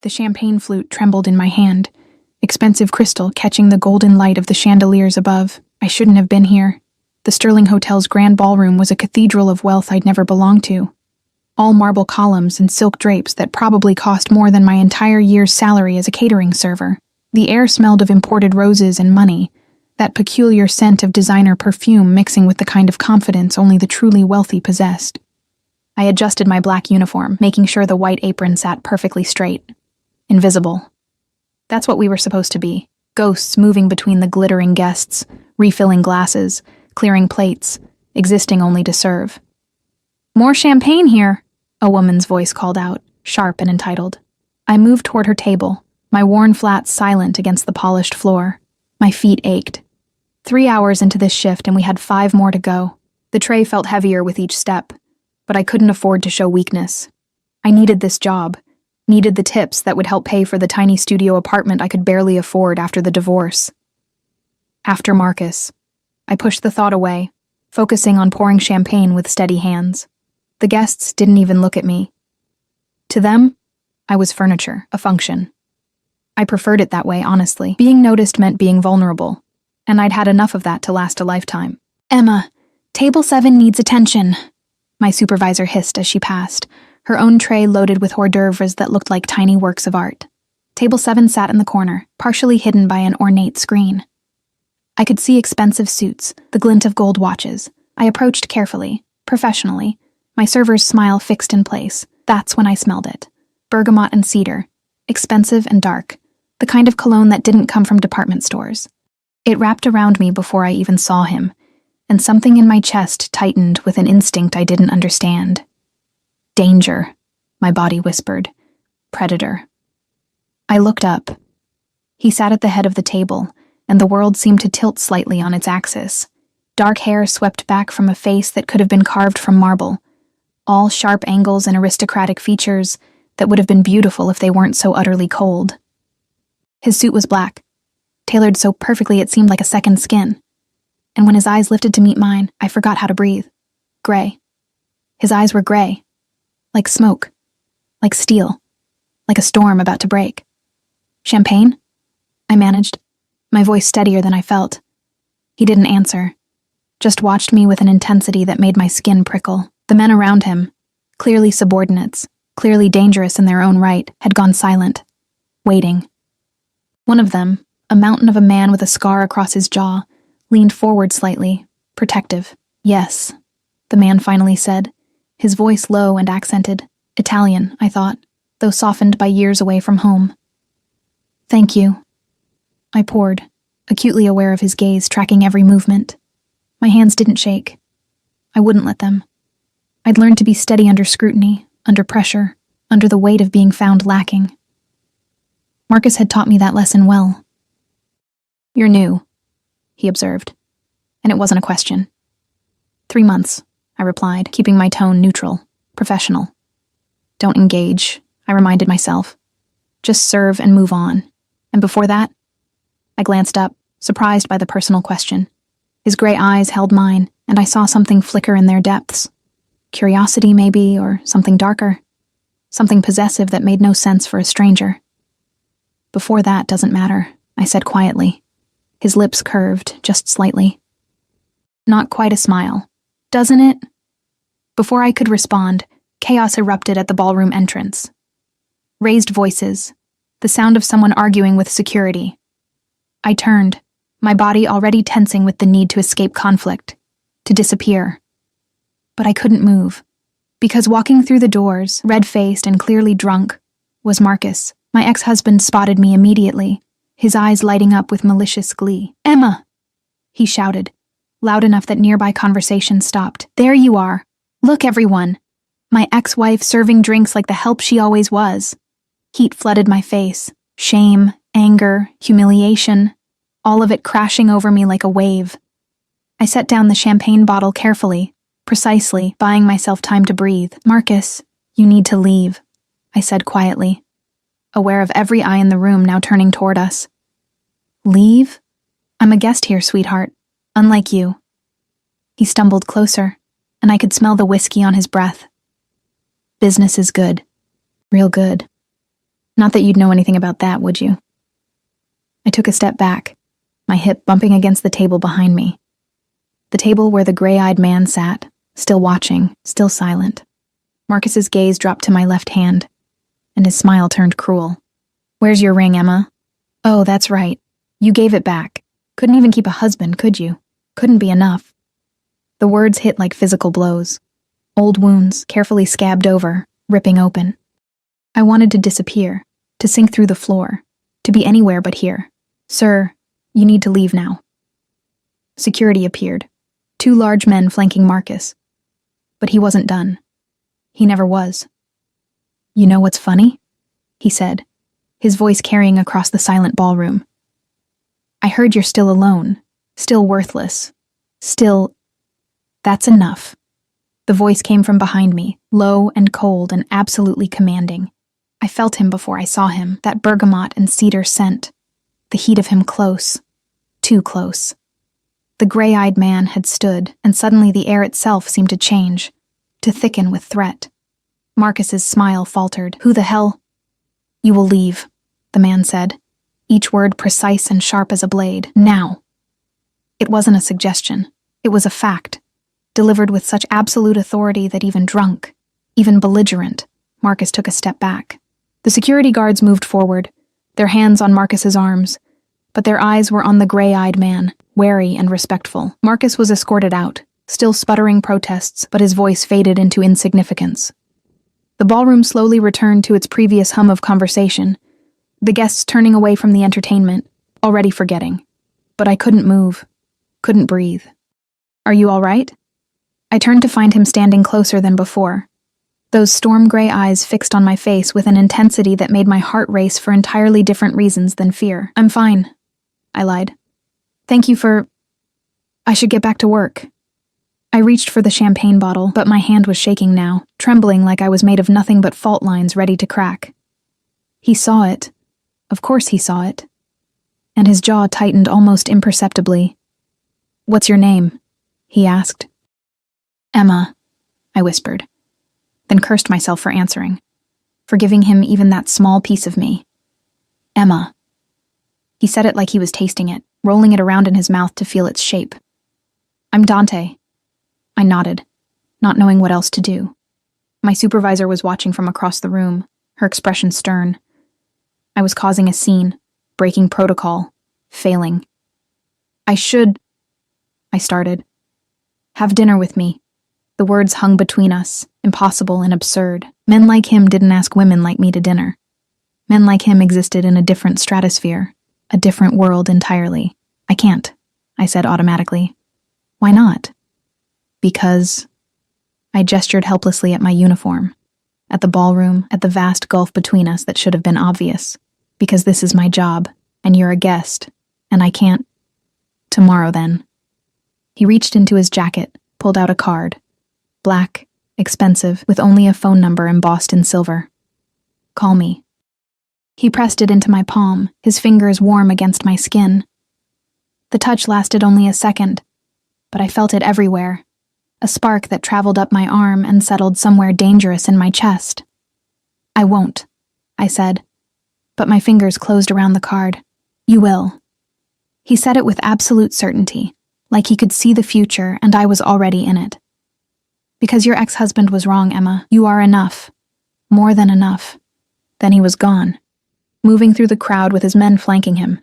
The champagne flute trembled in my hand, expensive crystal catching the golden light of the chandeliers above. I shouldn't have been here. The Sterling Hotel's grand ballroom was a cathedral of wealth I'd never belonged to. All marble columns and silk drapes that probably cost more than my entire year's salary as a catering server. The air smelled of imported roses and money, that peculiar scent of designer perfume mixing with the kind of confidence only the truly wealthy possessed. I adjusted my black uniform, making sure the white apron sat perfectly straight. Invisible. That's what we were supposed to be. Ghosts moving between the glittering guests, refilling glasses, clearing plates, existing only to serve. "More champagne here," a woman's voice called out, sharp and entitled. I moved toward her table, my worn flats silent against the polished floor. My feet ached. 3 hours into this shift and we had 5 more to go. The tray felt heavier with each step, but I couldn't afford to show weakness. I needed this job, needed the tips that would help pay for the tiny studio apartment I could barely afford after the divorce. After Marcus, I pushed the thought away, focusing on pouring champagne with steady hands. The guests didn't even look at me. To them, I was furniture, a function. I preferred it that way, honestly. Being noticed meant being vulnerable, and I'd had enough of that to last a lifetime. "Emma, table 7 needs attention," my supervisor hissed as she passed, her own tray loaded with hors d'oeuvres that looked like tiny works of art. Table 7 sat in the corner, partially hidden by an ornate screen. I could see expensive suits, the glint of gold watches. I approached carefully, professionally, my server's smile fixed in place. That's when I smelled it. Bergamot and cedar, expensive and dark, the kind of cologne that didn't come from department stores. It wrapped around me before I even saw him, and something in my chest tightened with an instinct I didn't understand. "Danger," my body whispered. "Predator." I looked up. He sat at the head of the table, and the world seemed to tilt slightly on its axis. Dark hair swept back from a face that could have been carved from marble, all sharp angles and aristocratic features that would have been beautiful if they weren't so utterly cold. His suit was black, tailored so perfectly it seemed like a second skin. And when his eyes lifted to meet mine, I forgot how to breathe. Gray. His eyes were gray. Like smoke. Like steel. Like a storm about to break. "Champagne?" I managed, my voice steadier than I felt. He didn't answer, just watched me with an intensity that made my skin prickle. The men around him, clearly subordinates, clearly dangerous in their own right, had gone silent, waiting. One of them, a mountain of a man with a scar across his jaw, leaned forward slightly, protective. "Yes," the man finally said, his voice low and accented. Italian, I thought, though softened by years away from home. "Thank you." I poured, acutely aware of his gaze tracking every movement. My hands didn't shake. I wouldn't let them. I'd learned to be steady under scrutiny, under pressure, under the weight of being found lacking. Marcus had taught me that lesson well. "You're new," he observed, and it wasn't a question. 3 months, I replied, keeping my tone neutral, professional. "Don't engage," I reminded myself. "Just serve and move on." And before that, I glanced up, surprised by the personal question. His gray eyes held mine, and I saw something flicker in their depths. Curiosity, maybe, or something darker. Something possessive that made no sense for a stranger. "Before that doesn't matter," I said quietly. His lips curved, just slightly. Not quite a smile. "Doesn't it?" Before I could respond, chaos erupted at the ballroom entrance. Raised voices, the sound of someone arguing with security. I turned, my body already tensing with the need to escape conflict, to disappear. But I couldn't move, because walking through the doors, red-faced and clearly drunk, was Marcus. My ex-husband spotted me immediately, his eyes lighting up with malicious glee. "Emma!" he shouted, loud enough that nearby conversation stopped. "There you are. Look, everyone. My ex-wife serving drinks like the help she always was." Heat flooded my face. Shame, anger, humiliation, all of it crashing over me like a wave. I set down the champagne bottle carefully, precisely, buying myself time to breathe. "Marcus, you need to leave," I said quietly, aware of every eye in the room now turning toward us. "Leave? I'm a guest here, sweetheart, unlike you." He stumbled closer, and I could smell the whiskey on his breath. "Business is good. Real good. Not that you'd know anything about that, would you? I took a step back, my hip bumping against the table behind me. The table where the gray-eyed man sat, still watching, still silent. Marcus's gaze dropped to my left hand, and his smile turned cruel. Where's your ring, Emma? Oh, that's right. You gave it back. Couldn't even keep a husband, could you? Couldn't be enough. The words hit like physical blows. Old wounds, carefully scabbed over, ripping open. I wanted to disappear, to sink through the floor, to be anywhere but here. Sir, you need to leave now. Security appeared, 2 large men flanking Marcus. But he wasn't done. He never was. You know what's funny? He said, his voice carrying across the silent ballroom. I heard you're still alone, still worthless, still... That's enough. The voice came from behind me, low and cold and absolutely commanding. I felt him before I saw him, that bergamot and cedar scent. The heat of him close. Too close. The gray-eyed man had stood, and suddenly the air itself seemed to change, to thicken with threat. Marcus's smile faltered. Who the hell? You will leave, the man said, each word precise and sharp as a blade. Now. It wasn't a suggestion. It was a fact, delivered with such absolute authority that even drunk, even belligerent, Marcus took a step back. The security guards moved forward, their hands on Marcus's arms, but their eyes were on the gray-eyed man, wary and respectful. Marcus was escorted out, still sputtering protests, but his voice faded into insignificance. The ballroom slowly returned to its previous hum of conversation, the guests turning away from the entertainment, already forgetting. But I couldn't move, couldn't breathe. Are you all right? I turned to find him standing closer than before, those storm-gray eyes fixed on my face with an intensity that made my heart race for entirely different reasons than fear. I'm fine, I lied. Thank you for... I should get back to work. I reached for the champagne bottle, but my hand was shaking now, trembling like I was made of nothing but fault lines ready to crack. He saw it. Of course he saw it. And his jaw tightened almost imperceptibly. What's your name? He asked. Emma, I whispered, then cursed myself for answering, for giving him even that small piece of me. Emma. He said it like he was tasting it, rolling it around in his mouth to feel its shape. I'm Dante. I nodded, not knowing what else to do. My supervisor was watching from across the room, her expression stern. I was causing a scene, breaking protocol, failing. I started. Have dinner with me. The words hung between us, impossible and absurd. Men like him didn't ask women like me to dinner. Men like him existed in a different stratosphere, a different world entirely. I can't, I said automatically. Why not? Because... I gestured helplessly at my uniform, at the ballroom, at the vast gulf between us that should have been obvious. Because this is my job, and you're a guest, and I can't... Tomorrow, then. He reached into his jacket, pulled out a card. Black, expensive, with only a phone number embossed in silver. Call me. He pressed it into my palm, his fingers warm against my skin. The touch lasted only a second, but I felt it everywhere. A spark that traveled up my arm and settled somewhere dangerous in my chest. I won't, I said, but my fingers closed around the card. You will. He said it with absolute certainty, like he could see the future and I was already in it. Because your ex-husband was wrong, Emma. You are enough. More than enough. Then he was gone, moving through the crowd with his men flanking him.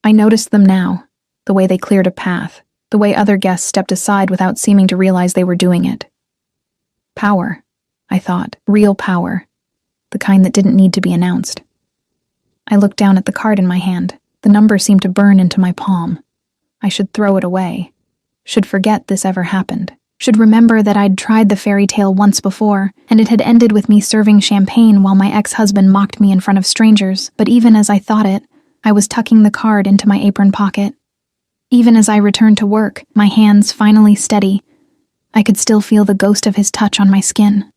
I noticed them now, the way they cleared a path, the way other guests stepped aside without seeming to realize they were doing it. Power, I thought, real power, the kind that didn't need to be announced. I looked down at the card in my hand. The number seemed to burn into my palm. I should throw it away, should forget this ever happened, should remember that I'd tried the fairy tale once before, and it had ended with me serving champagne while my ex-husband mocked me in front of strangers. But even as I thought it, I was tucking the card into my apron pocket. Even as I returned to work, my hands finally steady, I could still feel the ghost of his touch on my skin.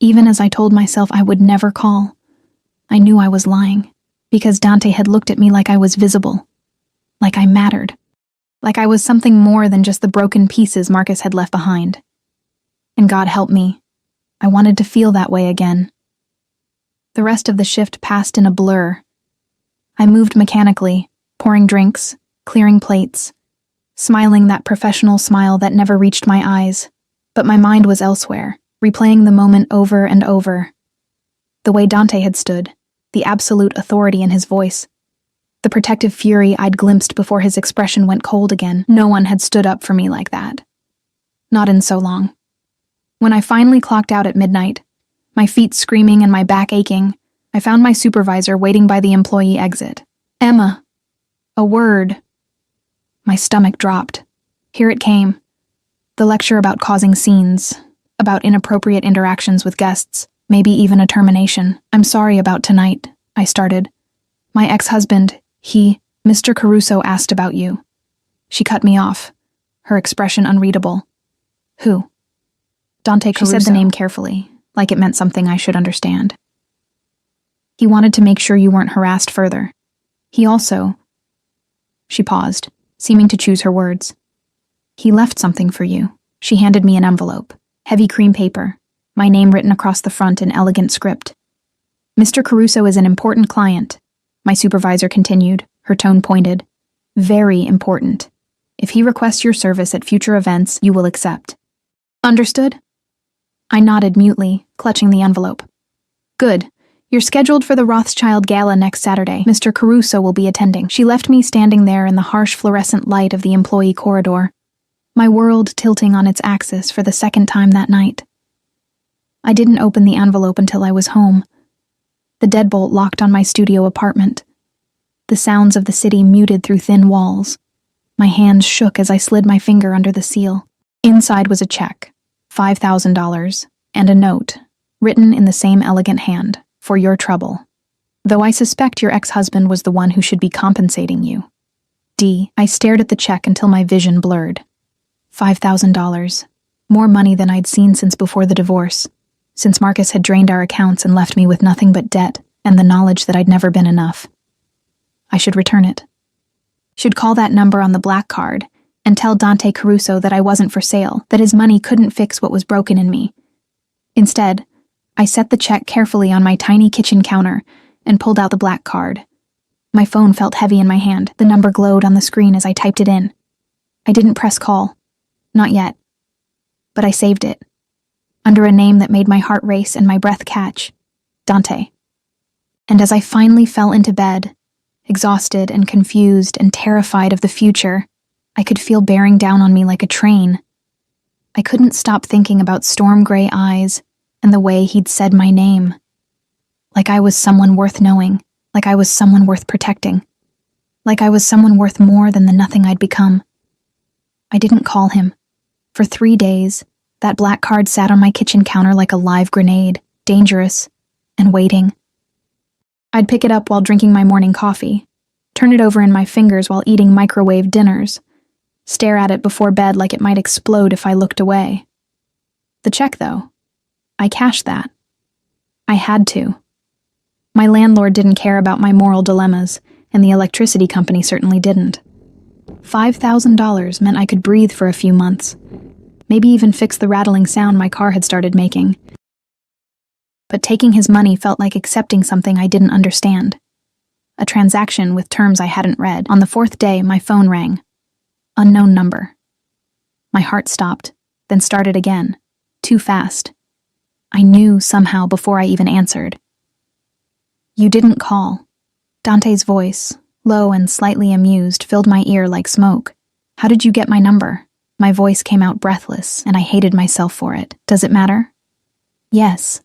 Even as I told myself I would never call, I knew I was lying, because Dante had looked at me like I was visible, like I mattered, like I was something more than just the broken pieces Marcus had left behind. And God help me, I wanted to feel that way again. The rest of the shift passed in a blur. I moved mechanically, pouring drinks, clearing plates, smiling that professional smile that never reached my eyes, but my mind was elsewhere, replaying the moment over and over. The way Dante had stood, the absolute authority in his voice, the protective fury I'd glimpsed before his expression went cold again. No one had stood up for me like that. Not in so long. When I finally clocked out at midnight, my feet screaming and my back aching, I found my supervisor waiting by the employee exit. "Emma." A word. My stomach dropped. Here it came. The lecture about causing scenes, about inappropriate interactions with guests, maybe even a termination. "I'm sorry about tonight," I started. "My ex-husband, Mr. Caruso asked about you." She cut me off, her expression unreadable. "Who?" "Dante Caruso." She said the name carefully, like it meant something I should understand. "He wanted to make sure you weren't harassed further. He also..." She paused, seeming to choose her words. "He left something for you." She handed me an envelope, heavy cream paper, my name written across the front in elegant script. "Mr. Caruso is an important client," my supervisor continued, her tone pointed. "Very important. If he requests your service at future events, you will accept." "Understood?" I nodded mutely, clutching the envelope. "Good. You're scheduled for the Rothschild Gala next Saturday. Mr. Caruso will be attending." She left me standing there in the harsh fluorescent light of the employee corridor, my world tilting on its axis for the second time that night. I didn't open the envelope until I was home. The deadbolt locked on my studio apartment. The sounds of the city muted through thin walls. My hands shook as I slid my finger under the seal. Inside was a check, $5,000, and a note, written in the same elegant hand, "For your trouble. Though I suspect your ex-husband was the one who should be compensating you." I stared at the check until my vision blurred. $5,000. More money than I'd seen since before the divorce, since Marcus had drained our accounts and left me with nothing but debt and the knowledge that I'd never been enough. I should return it. Should call that number on the black card and tell Dante Caruso that I wasn't for sale, that his money couldn't fix what was broken in me. Instead, I set the check carefully on my tiny kitchen counter and pulled out the black card. My phone felt heavy in my hand. The number glowed on the screen as I typed it in. I didn't press call. Not yet. But I saved it. Under a name that made my heart race and my breath catch. Dante. And as I finally fell into bed, exhausted and confused and terrified of the future, I could feel bearing down on me like a train. I couldn't stop thinking about storm-gray eyes and the way he'd said my name. Like I was someone worth knowing, like I was someone worth protecting, like I was someone worth more than the nothing I'd become. I didn't call him. For 3 days, that black card sat on my kitchen counter like a live grenade, dangerous, and waiting. I'd pick it up while drinking my morning coffee, turn it over in my fingers while eating microwave dinners, stare at it before bed like it might explode if I looked away. The check, though, I cashed that. I had to. My landlord didn't care about my moral dilemmas, and the electricity company certainly didn't. $5,000 meant I could breathe for a few months, maybe even fix the rattling sound my car had started making. But taking his money felt like accepting something I didn't understand. A transaction with terms I hadn't read. On the 4th day, my phone rang. Unknown number. My heart stopped, then started again. Too fast. I knew somehow before I even answered. "You didn't call." Dante's voice, low and slightly amused, filled my ear like smoke. "How did you get my number?" My voice came out breathless, and I hated myself for it. "Does it matter?" "Yes."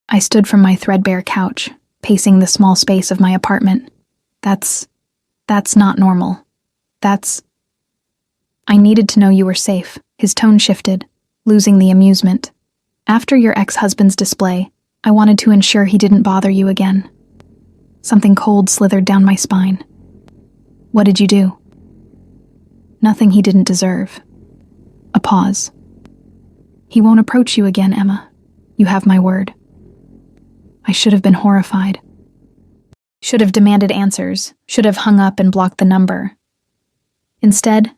I stood from my threadbare couch, pacing the small space of my apartment. That's not normal. I needed to know you were safe." His tone shifted, losing the amusement. "After your ex-husband's display, I wanted to ensure he didn't bother you again." Something cold slithered down my spine. "What did you do?" "Nothing he didn't deserve." A pause. "He won't approach you again, Emma. You have my word." I should have been horrified. Should have demanded answers, should have hung up and blocked the number. Instead,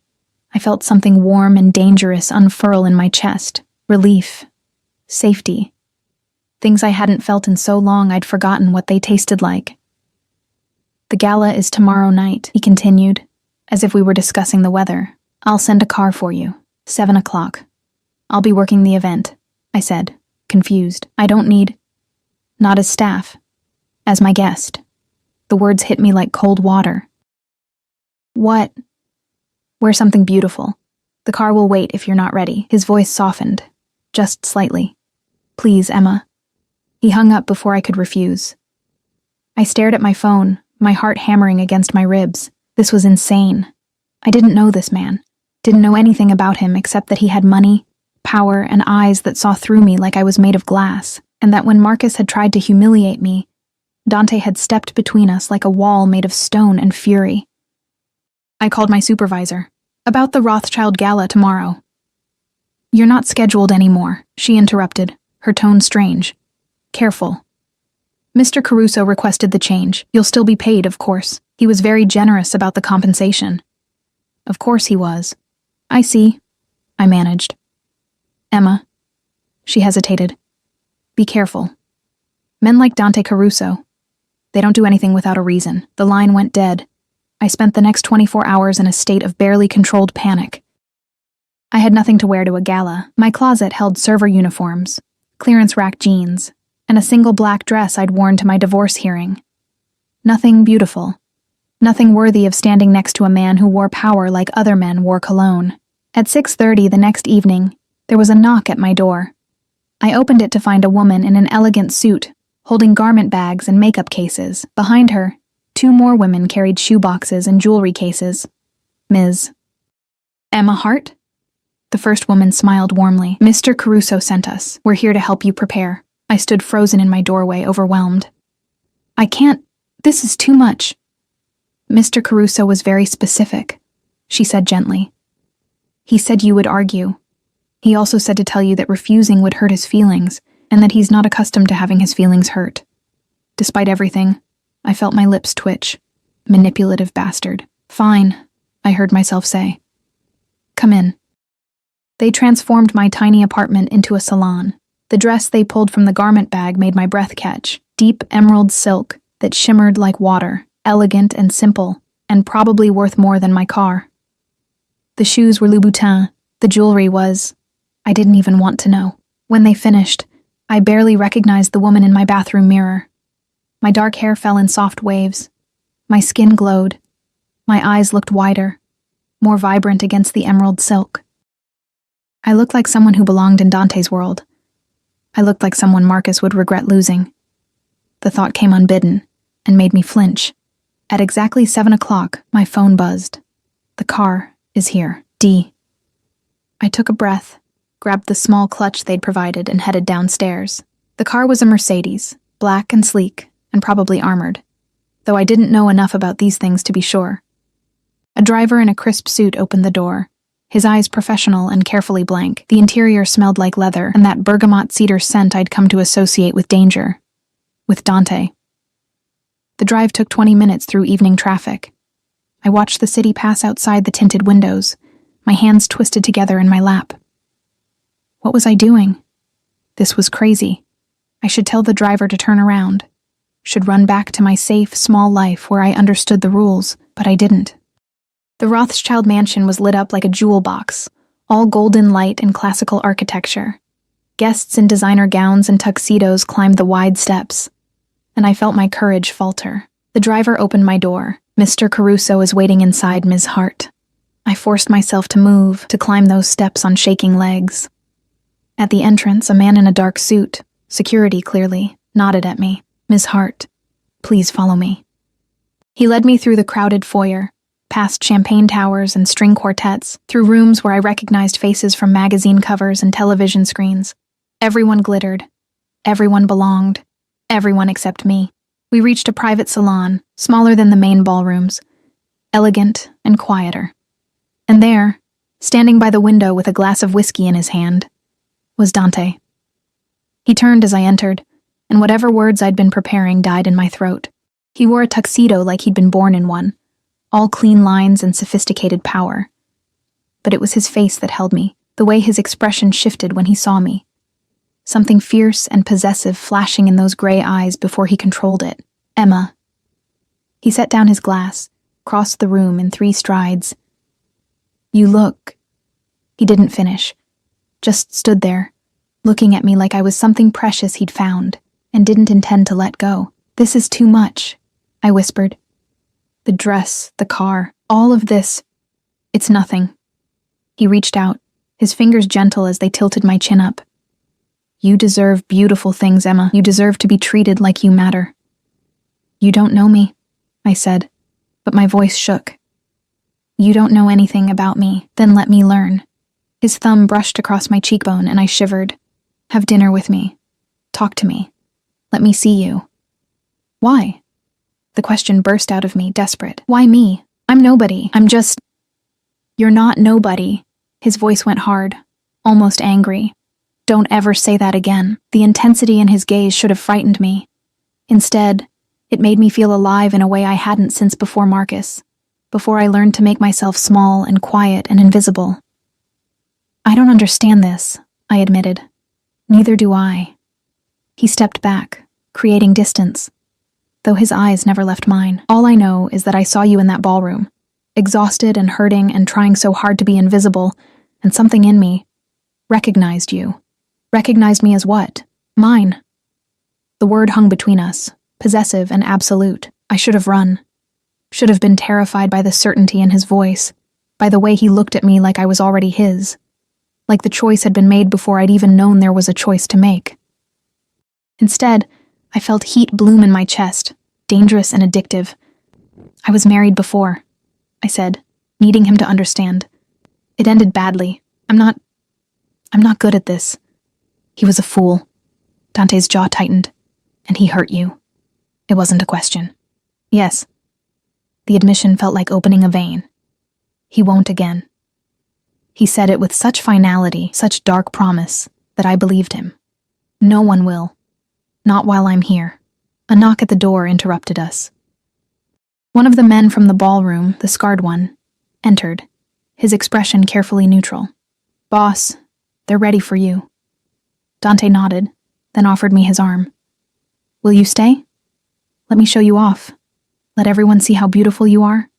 I felt something warm and dangerous unfurl in my chest. Relief. Safety. Things I hadn't felt in so long I'd forgotten what they tasted like. "The gala is tomorrow night," he continued, as if we were discussing the weather. "I'll send a car for you. 7 o'clock. I'll be working the event," I said, confused. "I don't need—" "Not as staff. As my guest." The words hit me like cold water. "What?" "Wear something beautiful. The car will wait if you're not ready." His voice softened, just slightly. "Please, Emma." He hung up before I could refuse. I stared at my phone, my heart hammering against my ribs. This was insane. I didn't know this man, didn't know anything about him except that he had money, power, and eyes that saw through me like I was made of glass, and that when Marcus had tried to humiliate me, Dante had stepped between us like a wall made of stone and fury. I called my supervisor. "About the Rothschild Gala tomorrow." "You're not scheduled anymore," she interrupted, her tone strange. "Careful. Mr. Caruso requested the change. You'll still be paid, of course. He was very generous about the compensation." "Of course he was." "I see," I managed. "Emma." She hesitated. "Be careful. Men like Dante Caruso, they don't do anything without a reason." The line went dead. I spent the next 24 hours in a state of barely controlled panic. I had nothing to wear to a gala. My closet held server uniforms, clearance rack jeans, and a single black dress I'd worn to my divorce hearing. Nothing beautiful. Nothing worthy of standing next to a man who wore power like other men wore cologne. At 6:30 the next evening, there was a knock at my door. I opened it to find a woman in an elegant suit, holding garment bags and makeup cases. Behind her, 2 more women carried shoeboxes and jewelry cases. "Ms. Emma Hart?" The first woman smiled warmly. "Mr. Caruso sent us. We're here to help you prepare." I stood frozen in my doorway, overwhelmed. "I can't. This is too much." "Mr. Caruso was very specific," she said gently. "He said you would argue. He also said to tell you that refusing would hurt his feelings, and that he's not accustomed to having his feelings hurt." Despite everything, I felt my lips twitch. Manipulative bastard. "Fine," I heard myself say. "Come in." They transformed my tiny apartment into a salon. The dress they pulled from the garment bag made my breath catch. Deep emerald silk that shimmered like water, elegant and simple, and probably worth more than my car. The shoes were Louboutin. The jewelry was... I didn't even want to know. When they finished, I barely recognized the woman in my bathroom mirror. My dark hair fell in soft waves. My skin glowed. My eyes looked wider, more vibrant against the emerald silk. I looked like someone who belonged in Dante's world. I looked like someone Marcus would regret losing. The thought came unbidden and made me flinch. At exactly 7 o'clock, my phone buzzed. "The car is here. D." I took a breath, grabbed the small clutch they'd provided, and headed downstairs. The car was a Mercedes, black and sleek, and probably armored, though I didn't know enough about these things to be sure. A driver in a crisp suit opened the door, his eyes professional and carefully blank. The interior smelled like leather and that bergamot cedar scent I'd come to associate with danger. With Dante. The drive took 20 minutes through evening traffic. I watched the city pass outside the tinted windows, my hands twisted together in my lap. What was I doing? This was crazy. I should tell the driver to turn around. Should run back to my safe, small life where I understood the rules, but I didn't. The Rothschild mansion was lit up like a jewel box, all golden light and classical architecture. Guests in designer gowns and tuxedos climbed the wide steps, and I felt my courage falter. The driver opened my door. "Mr. Caruso is waiting inside, Ms. Hart." I forced myself to move, to climb those steps on shaking legs. At the entrance, a man in a dark suit, security clearly, nodded at me. "Ms. Hart, please follow me." He led me through the crowded foyer, past champagne towers and string quartets, through rooms where I recognized faces from magazine covers and television screens. Everyone glittered. Everyone belonged. Everyone except me. We reached a private salon, smaller than the main ballrooms, elegant and quieter. And there, standing by the window with a glass of whiskey in his hand, was Dante. He turned as I entered, and whatever words I'd been preparing died in my throat. He wore a tuxedo like he'd been born in one, all clean lines and sophisticated power. But it was his face that held me, the way his expression shifted when he saw me. something fierce and possessive flashing in those gray eyes before he controlled it. Emma. He set down his glass, crossed the room in 3 strides. You look. He didn't finish, just stood there, looking at me like I was something precious he'd found and didn't intend to let go. This is too much, I whispered. The dress, the car, all of this. It's nothing. He reached out, his fingers gentle as they tilted my chin up. You deserve beautiful things, Emma. You deserve to be treated like you matter. You don't know me, I said, but my voice shook. You don't know anything about me, then let me learn. His thumb brushed across my cheekbone and I shivered. Have dinner with me. Talk to me. Let me see you. Why? The question burst out of me, desperate. Why me? I'm nobody. I'm just... You're not nobody. His voice went hard, almost angry. Don't ever say that again. The intensity in his gaze should have frightened me. Instead, it made me feel alive in a way I hadn't since before Marcus, before I learned to make myself small and quiet and invisible. I don't understand this, I admitted. Neither do I. He stepped back, creating distance, though his eyes never left mine. All I know is that I saw you in that ballroom, exhausted and hurting and trying so hard to be invisible, and something in me recognized you. Recognized me as what? Mine. The word hung between us, possessive and absolute. I should have run. Should have been terrified by the certainty in his voice, by the way he looked at me like I was already his, like the choice had been made before I'd even known there was a choice to make. Instead, I felt heat bloom in my chest, dangerous and addictive. I was married before, I said, needing him to understand. It ended badly. I'm not good at this. He was a fool. Dante's jaw tightened, and he hurt you. It wasn't a question. Yes. The admission felt like opening a vein. He won't again. He said it with such finality, such dark promise, that I believed him. No one will. Not while I'm here. A knock at the door interrupted us. One of the men from the ballroom, the scarred one, entered, his expression carefully neutral. Boss, they're ready for you. Dante nodded, then offered me his arm. Will you stay? Let me show you off. Let everyone see how beautiful you are.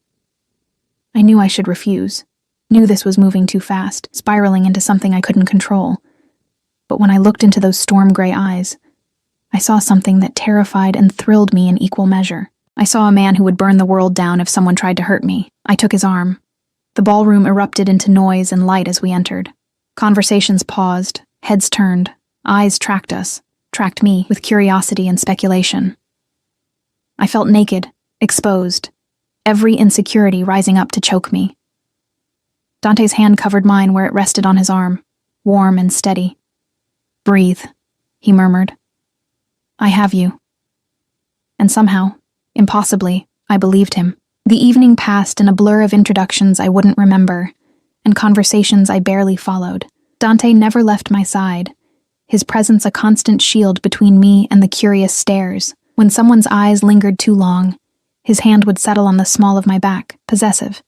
I knew I should refuse. Knew this was moving too fast, spiraling into something I couldn't control. But when I looked into those storm-gray eyes, I saw something that terrified and thrilled me in equal measure. I saw a man who would burn the world down if someone tried to hurt me. I took his arm. The ballroom erupted into noise and light as we entered. Conversations paused, heads turned, eyes tracked us, tracked me with curiosity and speculation. I felt naked, exposed, every insecurity rising up to choke me. Dante's hand covered mine where it rested on his arm, warm and steady. Breathe, he murmured. I have you. And somehow, impossibly, I believed him. The evening passed in a blur of introductions I wouldn't remember, and conversations I barely followed. Dante never left my side, his presence a constant shield between me and the curious stares. When someone's eyes lingered too long, his hand would settle on the small of my back, possessive.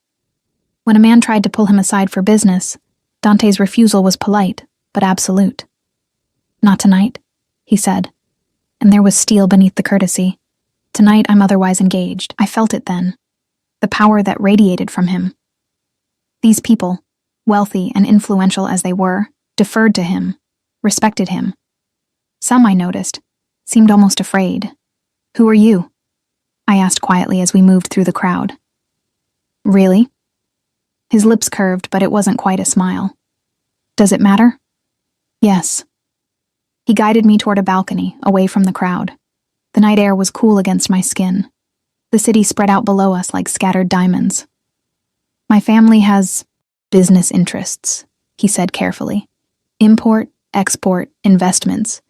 When a man tried to pull him aside for business, Dante's refusal was polite, but absolute. Not tonight, he said, and there was steel beneath the courtesy. Tonight I'm otherwise engaged. I felt it then, the power that radiated from him. These people, wealthy and influential as they were, deferred to him, respected him. Some, I noticed, seemed almost afraid. Who are you? I asked quietly as we moved through the crowd. Really? His lips curved, but it wasn't quite a smile. Does it matter? Yes. He guided me toward a balcony, away from the crowd. The night air was cool against my skin. The city spread out below us like scattered diamonds. My family has business interests, he said carefully. Import, export, investments.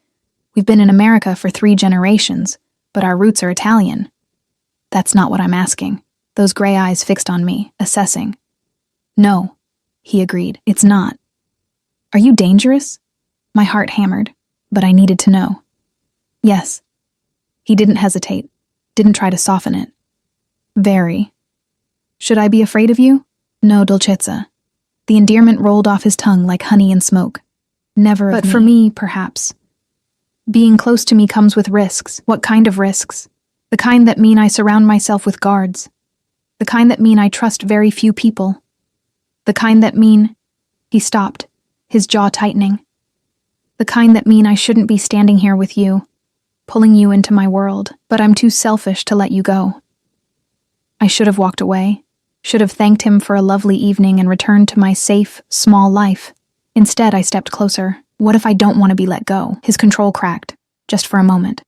We've been in America for 3 generations, but our roots are Italian. That's not what I'm asking. Those gray eyes fixed on me, assessing. No, he agreed, it's not. Are you dangerous? My heart hammered, but I needed to know. Yes. He didn't hesitate, didn't try to soften it. Very. Should I be afraid of you? No, Dolcezza. The endearment rolled off his tongue like honey and smoke. Never of me. But for me, perhaps. Being close to me comes with risks. What kind of risks? The kind that mean I surround myself with guards. The kind that mean I trust very few people. The kind that mean... He stopped, his jaw tightening. The kind that mean I shouldn't be standing here with you, pulling you into my world, but I'm too selfish to let you go. I should have walked away, should have thanked him for a lovely evening and returned to my safe, small life. Instead, I stepped closer. What if I don't want to be let go? His control cracked, just for a moment.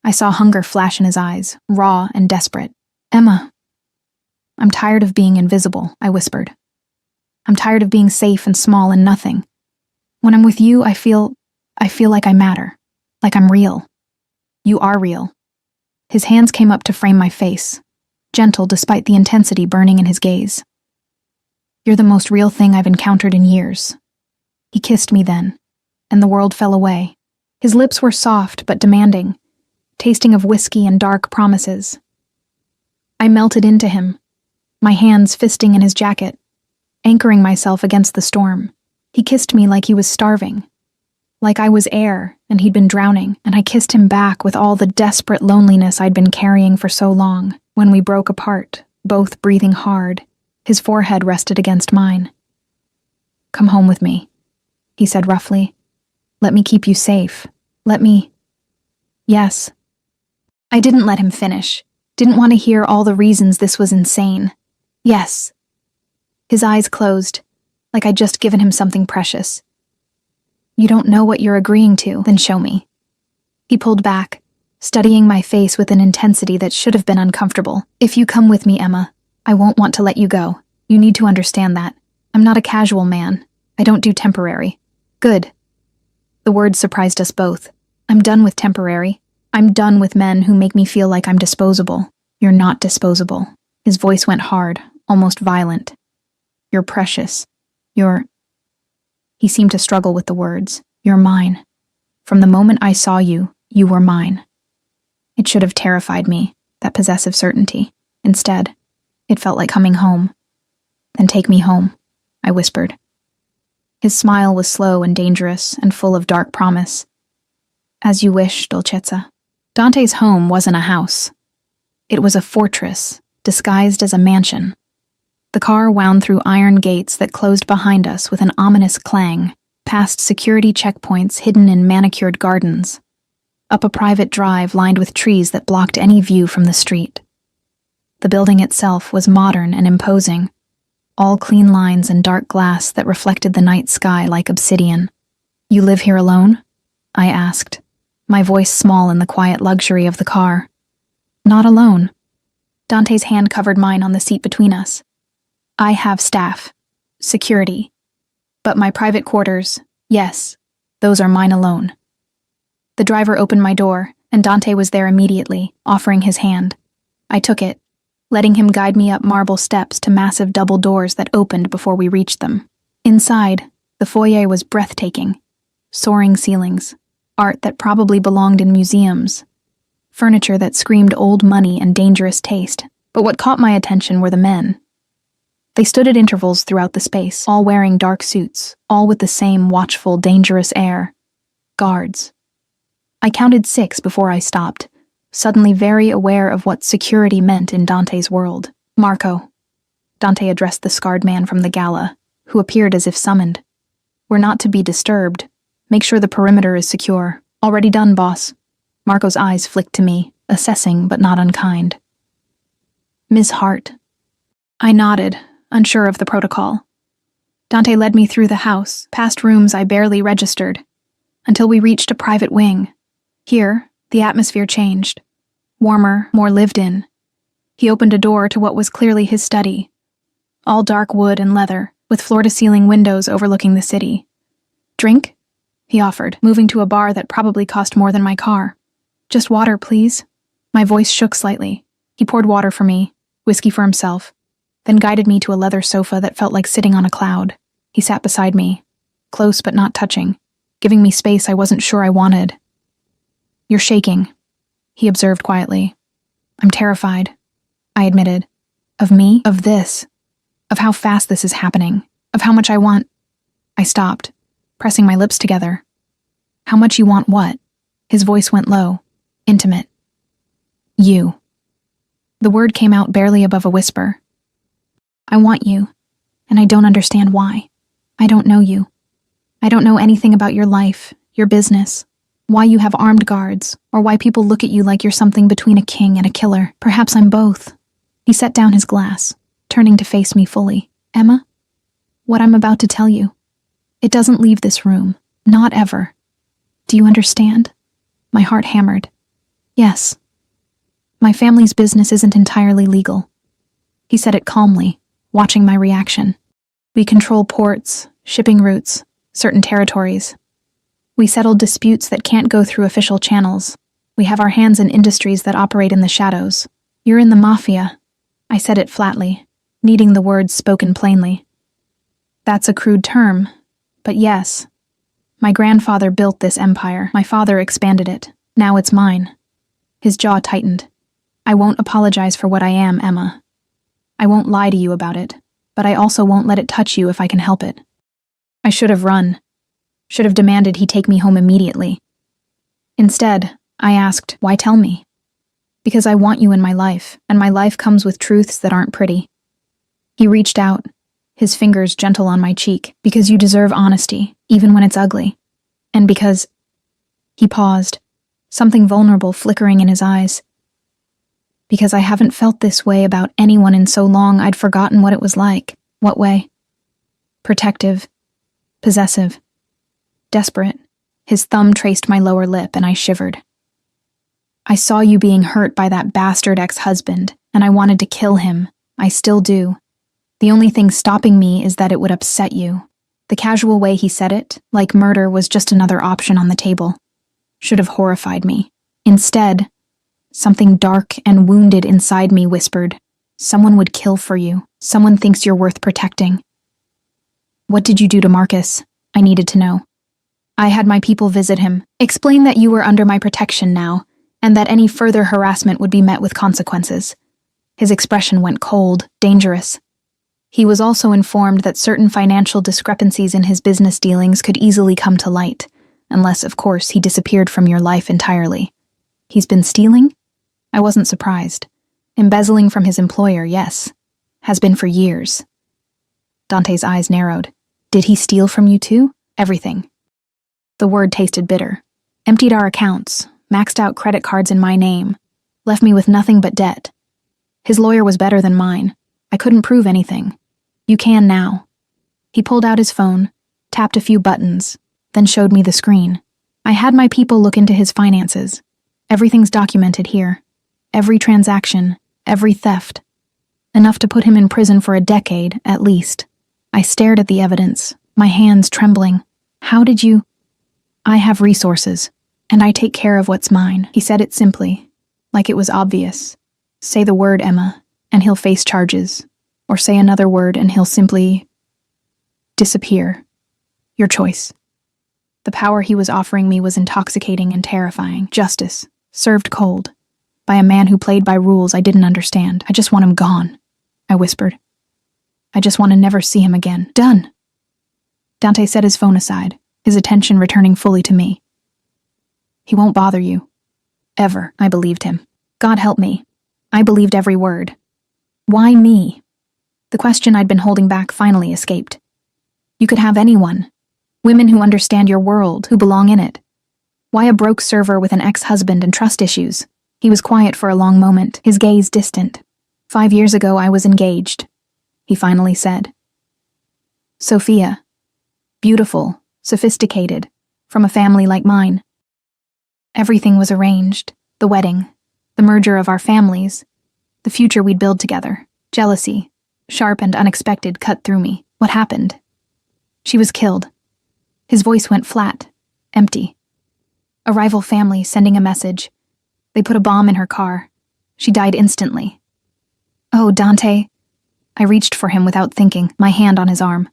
I saw hunger flash in his eyes, raw and desperate. Emma. I'm tired of being invisible, I whispered. I'm tired of being safe and small and nothing. When I'm with you, I feel like I matter, like I'm real. You are real. His hands came up to frame my face, gentle despite the intensity burning in his gaze. You're the most real thing I've encountered in years. He kissed me then, and the world fell away. His lips were soft but demanding, tasting of whiskey and dark promises. I melted into him, my hands fisting in his jacket, anchoring myself against the storm. He kissed me like he was starving, like I was air and he'd been drowning, and I kissed him back with all the desperate loneliness I'd been carrying for so long. When we broke apart, both breathing hard, his forehead rested against mine. Come home with me, he said roughly. Let me keep you safe. Let me... Yes. I didn't let him finish. Didn't want to hear all the reasons this was insane. Yes. His eyes closed, like I'd just given him something precious. You don't know what you're agreeing to, then show me. He pulled back, studying my face with an intensity that should have been uncomfortable. If you come with me, Emma, I won't want to let you go. You need to understand that. I'm not a casual man. I don't do temporary. Good. The words surprised us both. I'm done with temporary. I'm done with men who make me feel like I'm disposable. You're not disposable. His voice went hard, almost violent. You're precious. He seemed to struggle with the words. You're mine. From the moment I saw you, you were mine. It should have terrified me, that possessive certainty. Instead, it felt like coming home. Then take me home, I whispered. His smile was slow and dangerous and full of dark promise. As you wish, Dolcezza. Dante's home wasn't a house. It was a fortress, disguised as a mansion. The car wound through iron gates that closed behind us with an ominous clang, past security checkpoints hidden in manicured gardens, up a private drive lined with trees that blocked any view from the street. The building itself was modern and imposing, all clean lines and dark glass that reflected the night sky like obsidian. You live here alone? I asked, my voice small in the quiet luxury of the car. Not alone. Dante's hand covered mine on the seat between us. I have staff, security, but my private quarters, yes, those are mine alone. The driver opened my door, and Dante was there immediately, offering his hand. I took it, letting him guide me up marble steps to massive double doors that opened before we reached them. Inside, the foyer was breathtaking. Soaring ceilings, art that probably belonged in museums, furniture that screamed old money and dangerous taste. But what caught my attention were the men. They stood at intervals throughout the space, all wearing dark suits, all with the same watchful, dangerous air. Guards. I counted 6 before I stopped, suddenly very aware of what security meant in Dante's world. Marco. Dante addressed the scarred man from the gala, who appeared as if summoned. We're not to be disturbed. Make sure the perimeter is secure. Already done, boss. Marco's eyes flicked to me, assessing but not unkind. Miss Hart. I nodded, unsure of the protocol. Dante led me through the house, past rooms I barely registered, until we reached a private wing. Here, the atmosphere changed. Warmer, more lived in. He opened a door to what was clearly his study. All dark wood and leather, with floor-to-ceiling windows overlooking the city. Drink? He offered, moving to a bar that probably cost more than my car. Just water, please. My voice shook slightly. He poured water for me, whiskey for himself, then guided me to a leather sofa that felt like sitting on a cloud. He sat beside me, close but not touching, giving me space I wasn't sure I wanted. You're shaking, he observed quietly. I'm terrified, I admitted. Of me, of this, of how fast this is happening, of how much I want. I stopped, pressing my lips together. How much you want what? His voice went low, intimate. You. The word came out barely above a whisper. I want you, and I don't understand why. I don't know you. I don't know anything about your life, your business, why you have armed guards, or why people look at you like you're something between a king and a killer. Perhaps I'm both. He set down his glass, turning to face me fully. Emma, what I'm about to tell you, it doesn't leave this room. Not ever. Do you understand? My heart hammered. Yes. My family's business isn't entirely legal. He said it calmly, watching my reaction. We control ports, shipping routes, certain territories. We settle disputes that can't go through official channels. We have our hands in industries that operate in the shadows. You're in the Mafia. I said it flatly, needing the words spoken plainly. That's a crude term, but yes. My grandfather built this empire. My father expanded it. Now it's mine. His jaw tightened. I won't apologize for what I am, Emma. I won't lie to you about it, but I also won't let it touch you if I can help it. I should have run. Should have demanded he take me home immediately. Instead, I asked, why tell me? Because I want you in my life, and my life comes with truths that aren't pretty. He reached out, his fingers gentle on my cheek, because you deserve honesty, even when it's ugly. And because... He paused, something vulnerable flickering in his eyes. Because I haven't felt this way about anyone in so long I'd forgotten what it was like. What way? Protective. Possessive. Desperate. His thumb traced my lower lip and I shivered. I saw you being hurt by that bastard ex-husband, and I wanted to kill him. I still do. The only thing stopping me is that it would upset you. The casual way he said it, like murder was just another option on the table, should have horrified me. Instead, something dark and wounded inside me whispered, someone would kill for you. Someone thinks you're worth protecting. What did you do to Marcus? I needed to know. I had my people visit him, explain that you were under my protection now, and that any further harassment would be met with consequences. His expression went cold, dangerous. He was also informed that certain financial discrepancies in his business dealings could easily come to light, unless, of course, he disappeared from your life entirely. He's been stealing? I wasn't surprised. Embezzling from his employer, yes. Has been for years. Dante's eyes narrowed. Did he steal from you too? Everything. The word tasted bitter. Emptied our accounts, maxed out credit cards in my name, left me with nothing but debt. His lawyer was better than mine. I couldn't prove anything. You can now. He pulled out his phone, tapped a few buttons, then showed me the screen. I had my people look into his finances. Everything's documented here. Every transaction, every theft. Enough to put him in prison for a decade, at least. I stared at the evidence, my hands trembling. How did you... I have resources, and I take care of what's mine. He said it simply, like it was obvious. Say the word, Emma, and he'll face charges. Or say another word and he'll simply... disappear. Your choice. The power he was offering me was intoxicating and terrifying. Justice, served cold, by a man who played by rules I didn't understand. I just want him gone, I whispered. I just want to never see him again. Done. Dante set his phone aside, his attention returning fully to me. He won't bother you. Ever, I believed him. God help me. I believed every word. Why me? The question I'd been holding back finally escaped. You could have anyone. Women who understand your world, who belong in it. Why a broke server with an ex-husband and trust issues? He was quiet for a long moment, his gaze distant. 5 years ago I was engaged, he finally said. Sophia. Beautiful, sophisticated, from a family like mine. Everything was arranged. The wedding, the merger of our families, the future we'd build together. Jealousy, sharp and unexpected, cut through me. What happened? She was killed. His voice went flat, empty. A rival family sending a message. They put a bomb in her car. She died instantly. Oh, Dante. I reached for him without thinking, my hand on his arm.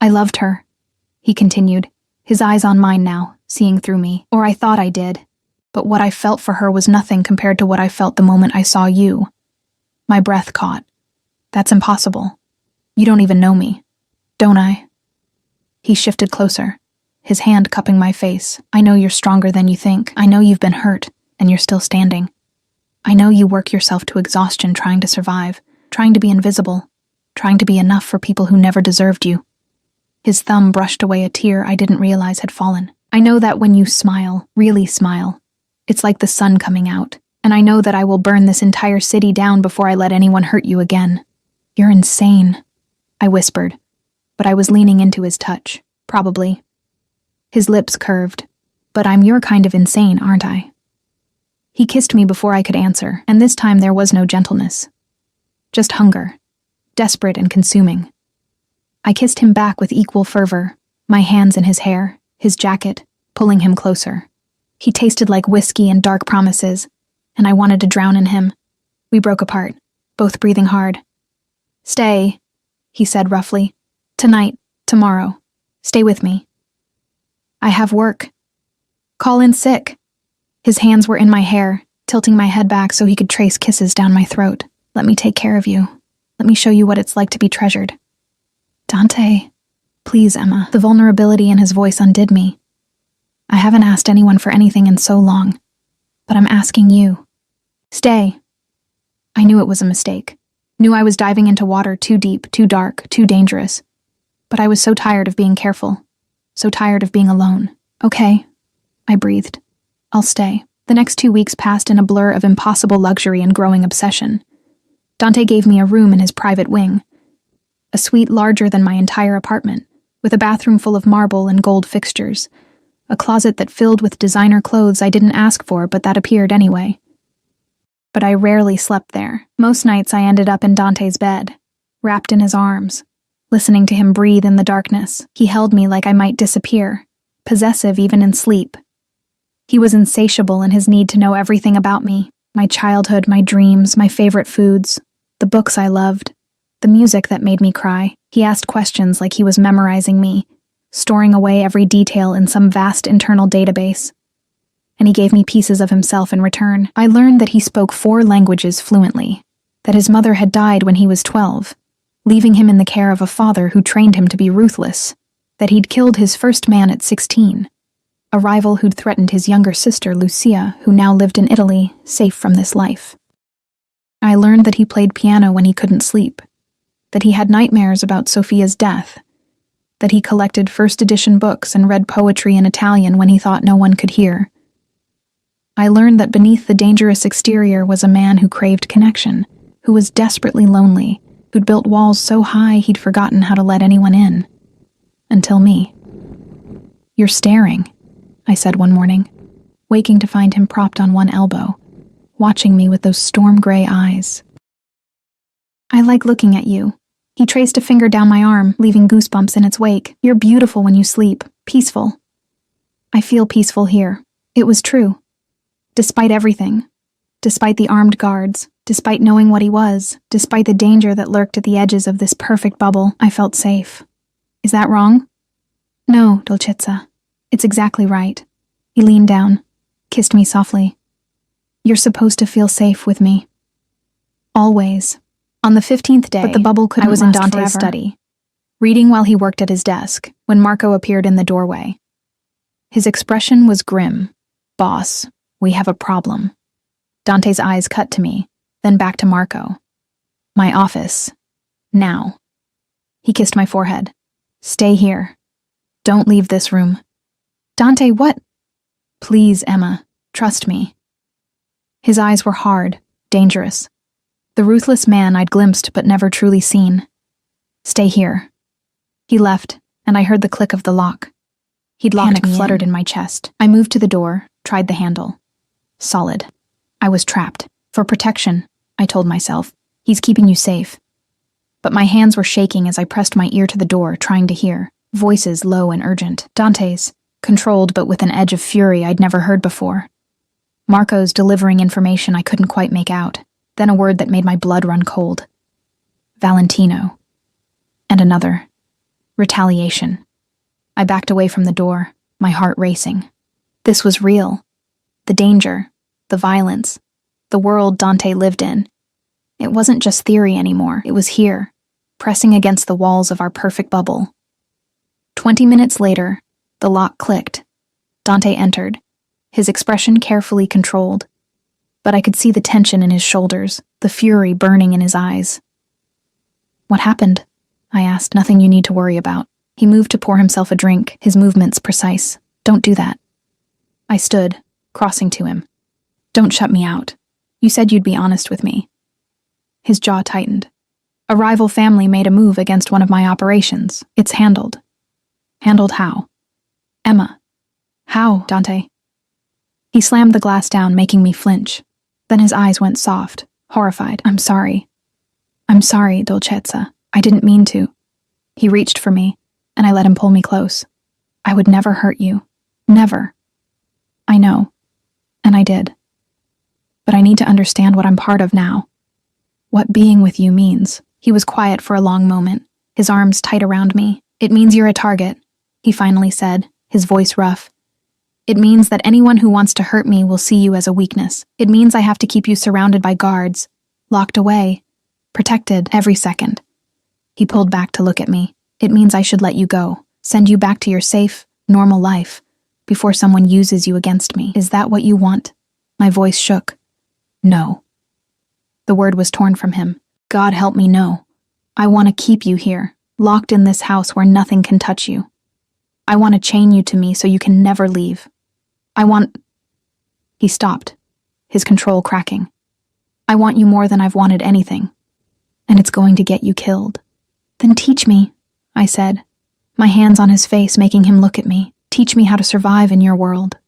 I loved her, he continued, his eyes on mine now, seeing through me. Or I thought I did. But what I felt for her was nothing compared to what I felt the moment I saw you. My breath caught. That's impossible. You don't even know me. Don't I? He shifted closer, his hand cupping my face. I know you're stronger than you think. I know you've been hurt, and you're still standing. I know you work yourself to exhaustion trying to survive, trying to be invisible, trying to be enough for people who never deserved you. His thumb brushed away a tear I didn't realize had fallen. I know that when you smile, really smile, it's like the sun coming out, and I know that I will burn this entire city down before I let anyone hurt you again. You're insane, I whispered, but I was leaning into his touch, probably. His lips curved. But I'm your kind of insane, aren't I? He kissed me before I could answer, and this time there was no gentleness. Just hunger, desperate and consuming. I kissed him back with equal fervor, my hands in his hair, his jacket, pulling him closer. He tasted like whiskey and dark promises, and I wanted to drown in him. We broke apart, both breathing hard. Stay, he said roughly. Tonight, tomorrow. Stay with me. I have work. Call in sick. His hands were in my hair, tilting my head back so he could trace kisses down my throat. Let me take care of you. Let me show you what it's like to be treasured. Dante. Please, Emma. The vulnerability in his voice undid me. I haven't asked anyone for anything in so long, but I'm asking you. Stay. I knew it was a mistake. Knew I was diving into water too deep, too dark, too dangerous. But I was so tired of being careful. So tired of being alone. Okay, I breathed. I'll stay. The next 2 weeks passed in a blur of impossible luxury and growing obsession. Dante gave me a room in his private wing. A suite larger than my entire apartment, with a bathroom full of marble and gold fixtures. A closet that filled with designer clothes I didn't ask for, but that appeared anyway. But I rarely slept there. Most nights I ended up in Dante's bed, wrapped in his arms, listening to him breathe in the darkness. He held me like I might disappear, possessive even in sleep. He was insatiable in his need to know everything about me, my childhood, my dreams, my favorite foods, the books I loved, the music that made me cry. He asked questions like he was memorizing me, storing away every detail in some vast internal database. And he gave me pieces of himself in return. I learned that he spoke 4 languages fluently, that his mother had died when he was 12, leaving him in the care of a father who trained him to be ruthless, that he'd killed his first man at 16, a rival who'd threatened his younger sister, Lucia, who now lived in Italy, safe from this life. I learned that he played piano when he couldn't sleep, that he had nightmares about Sophia's death, that he collected first-edition books and read poetry in Italian when he thought no one could hear. I learned that beneath the dangerous exterior was a man who craved connection, who was desperately lonely, who'd built walls so high he'd forgotten how to let anyone in. Until me. You're staring, I said one morning, waking to find him propped on one elbow, watching me with those storm-gray eyes. I like looking at you. He traced a finger down my arm, leaving goosebumps in its wake. You're beautiful when you sleep, peaceful. I feel peaceful here. It was true. Despite everything. Despite the armed guards. Despite knowing what he was. Despite the danger that lurked at the edges of this perfect bubble, I felt safe. Is that wrong? No, Dolcezza. It's exactly right. He leaned down, kissed me softly. You're supposed to feel safe with me. Always. On the 15th day, but the bubble couldn't last forever. I was in Dante's study, reading while he worked at his desk, when Marco appeared in the doorway. His expression was grim. Boss, we have a problem. Dante's eyes cut to me, then back to Marco. My office. Now. He kissed my forehead. Stay here. Don't leave this room. Dante, what? Please, Emma, trust me. His eyes were hard, dangerous. The ruthless man I'd glimpsed but never truly seen. Stay here. He left, and I heard the click of the lock. He'd locked me in. Panic fluttered in my chest. I moved to the door, tried the handle. Solid. I was trapped. For protection, I told myself. He's keeping you safe. But my hands were shaking as I pressed my ear to the door, trying to hear. Voices low and urgent. Dante's, controlled but with an edge of fury I'd never heard before. Marco's delivering information I couldn't quite make out. Then a word that made my blood run cold. Valentino. And another. Retaliation. I backed away from the door, my heart racing. This was real. The danger, the violence, the world Dante lived in. It wasn't just theory anymore. It was here, pressing against the walls of our perfect bubble. 20 minutes later, The lock clicked. Dante entered, his expression carefully controlled. But I could see the tension in his shoulders, the fury burning in his eyes. "What happened?" I asked. "Nothing you need to worry about." He moved to pour himself a drink, his movements precise. "Don't do that." I stood, crossing to him. "Don't shut me out. You said you'd be honest with me." His jaw tightened. "A rival family made a move against one of my operations. It's handled." "Handled how?" "Emma." "How, Dante?" He slammed the glass down, making me flinch. Then his eyes went soft, horrified. "I'm sorry. I'm sorry, Dolcezza. I didn't mean to." He reached for me, and I let him pull me close. "I would never hurt you. Never." "I know. And I did. But I need to understand what I'm part of now. What being with you means." He was quiet for a long moment, his arms tight around me. "It means you're a target," he finally said, his voice rough. "It means that anyone who wants to hurt me will see you as a weakness. It means I have to keep you surrounded by guards, locked away, protected every second." He pulled back to look at me. "It means I should let you go, send you back to your safe, normal life, before someone uses you against me. Is that what you want?" My voice shook. "No." The word was torn from him. "God help me, no. I want to keep you here, locked in this house where nothing can touch you. I want to chain you to me so you can never leave. I want—" He stopped, his control cracking. "I want you more than I've wanted anything. And it's going to get you killed." "Then teach me," I said, my hands on his face making him look at me. "Teach me how to survive in your world.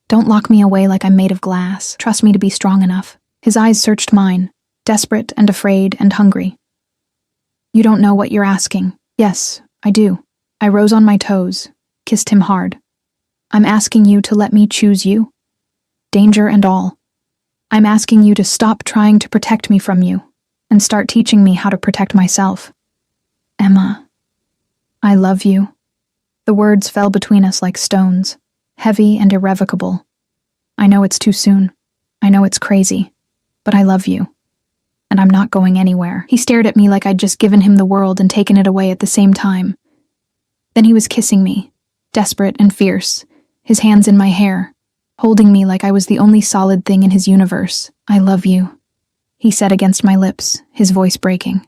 Don't lock me away like I'm made of glass. Trust me to be strong enough." His eyes searched mine, desperate and afraid and hungry. "You don't know what you're asking." "Yes, I do." I rose on my toes, kissed him hard. "I'm asking you to let me choose you, danger and all. I'm asking you to stop trying to protect me from you and start teaching me how to protect myself." "Emma, I love you." The words fell between us like stones, heavy and irrevocable. "I know it's too soon. I know it's crazy. But I love you. And I'm not going anywhere." He stared at me like I'd just given him the world and taken it away at the same time. Then he was kissing me, desperate and fierce, his hands in my hair, holding me like I was the only solid thing in his universe. "I love you," he said against my lips, his voice breaking.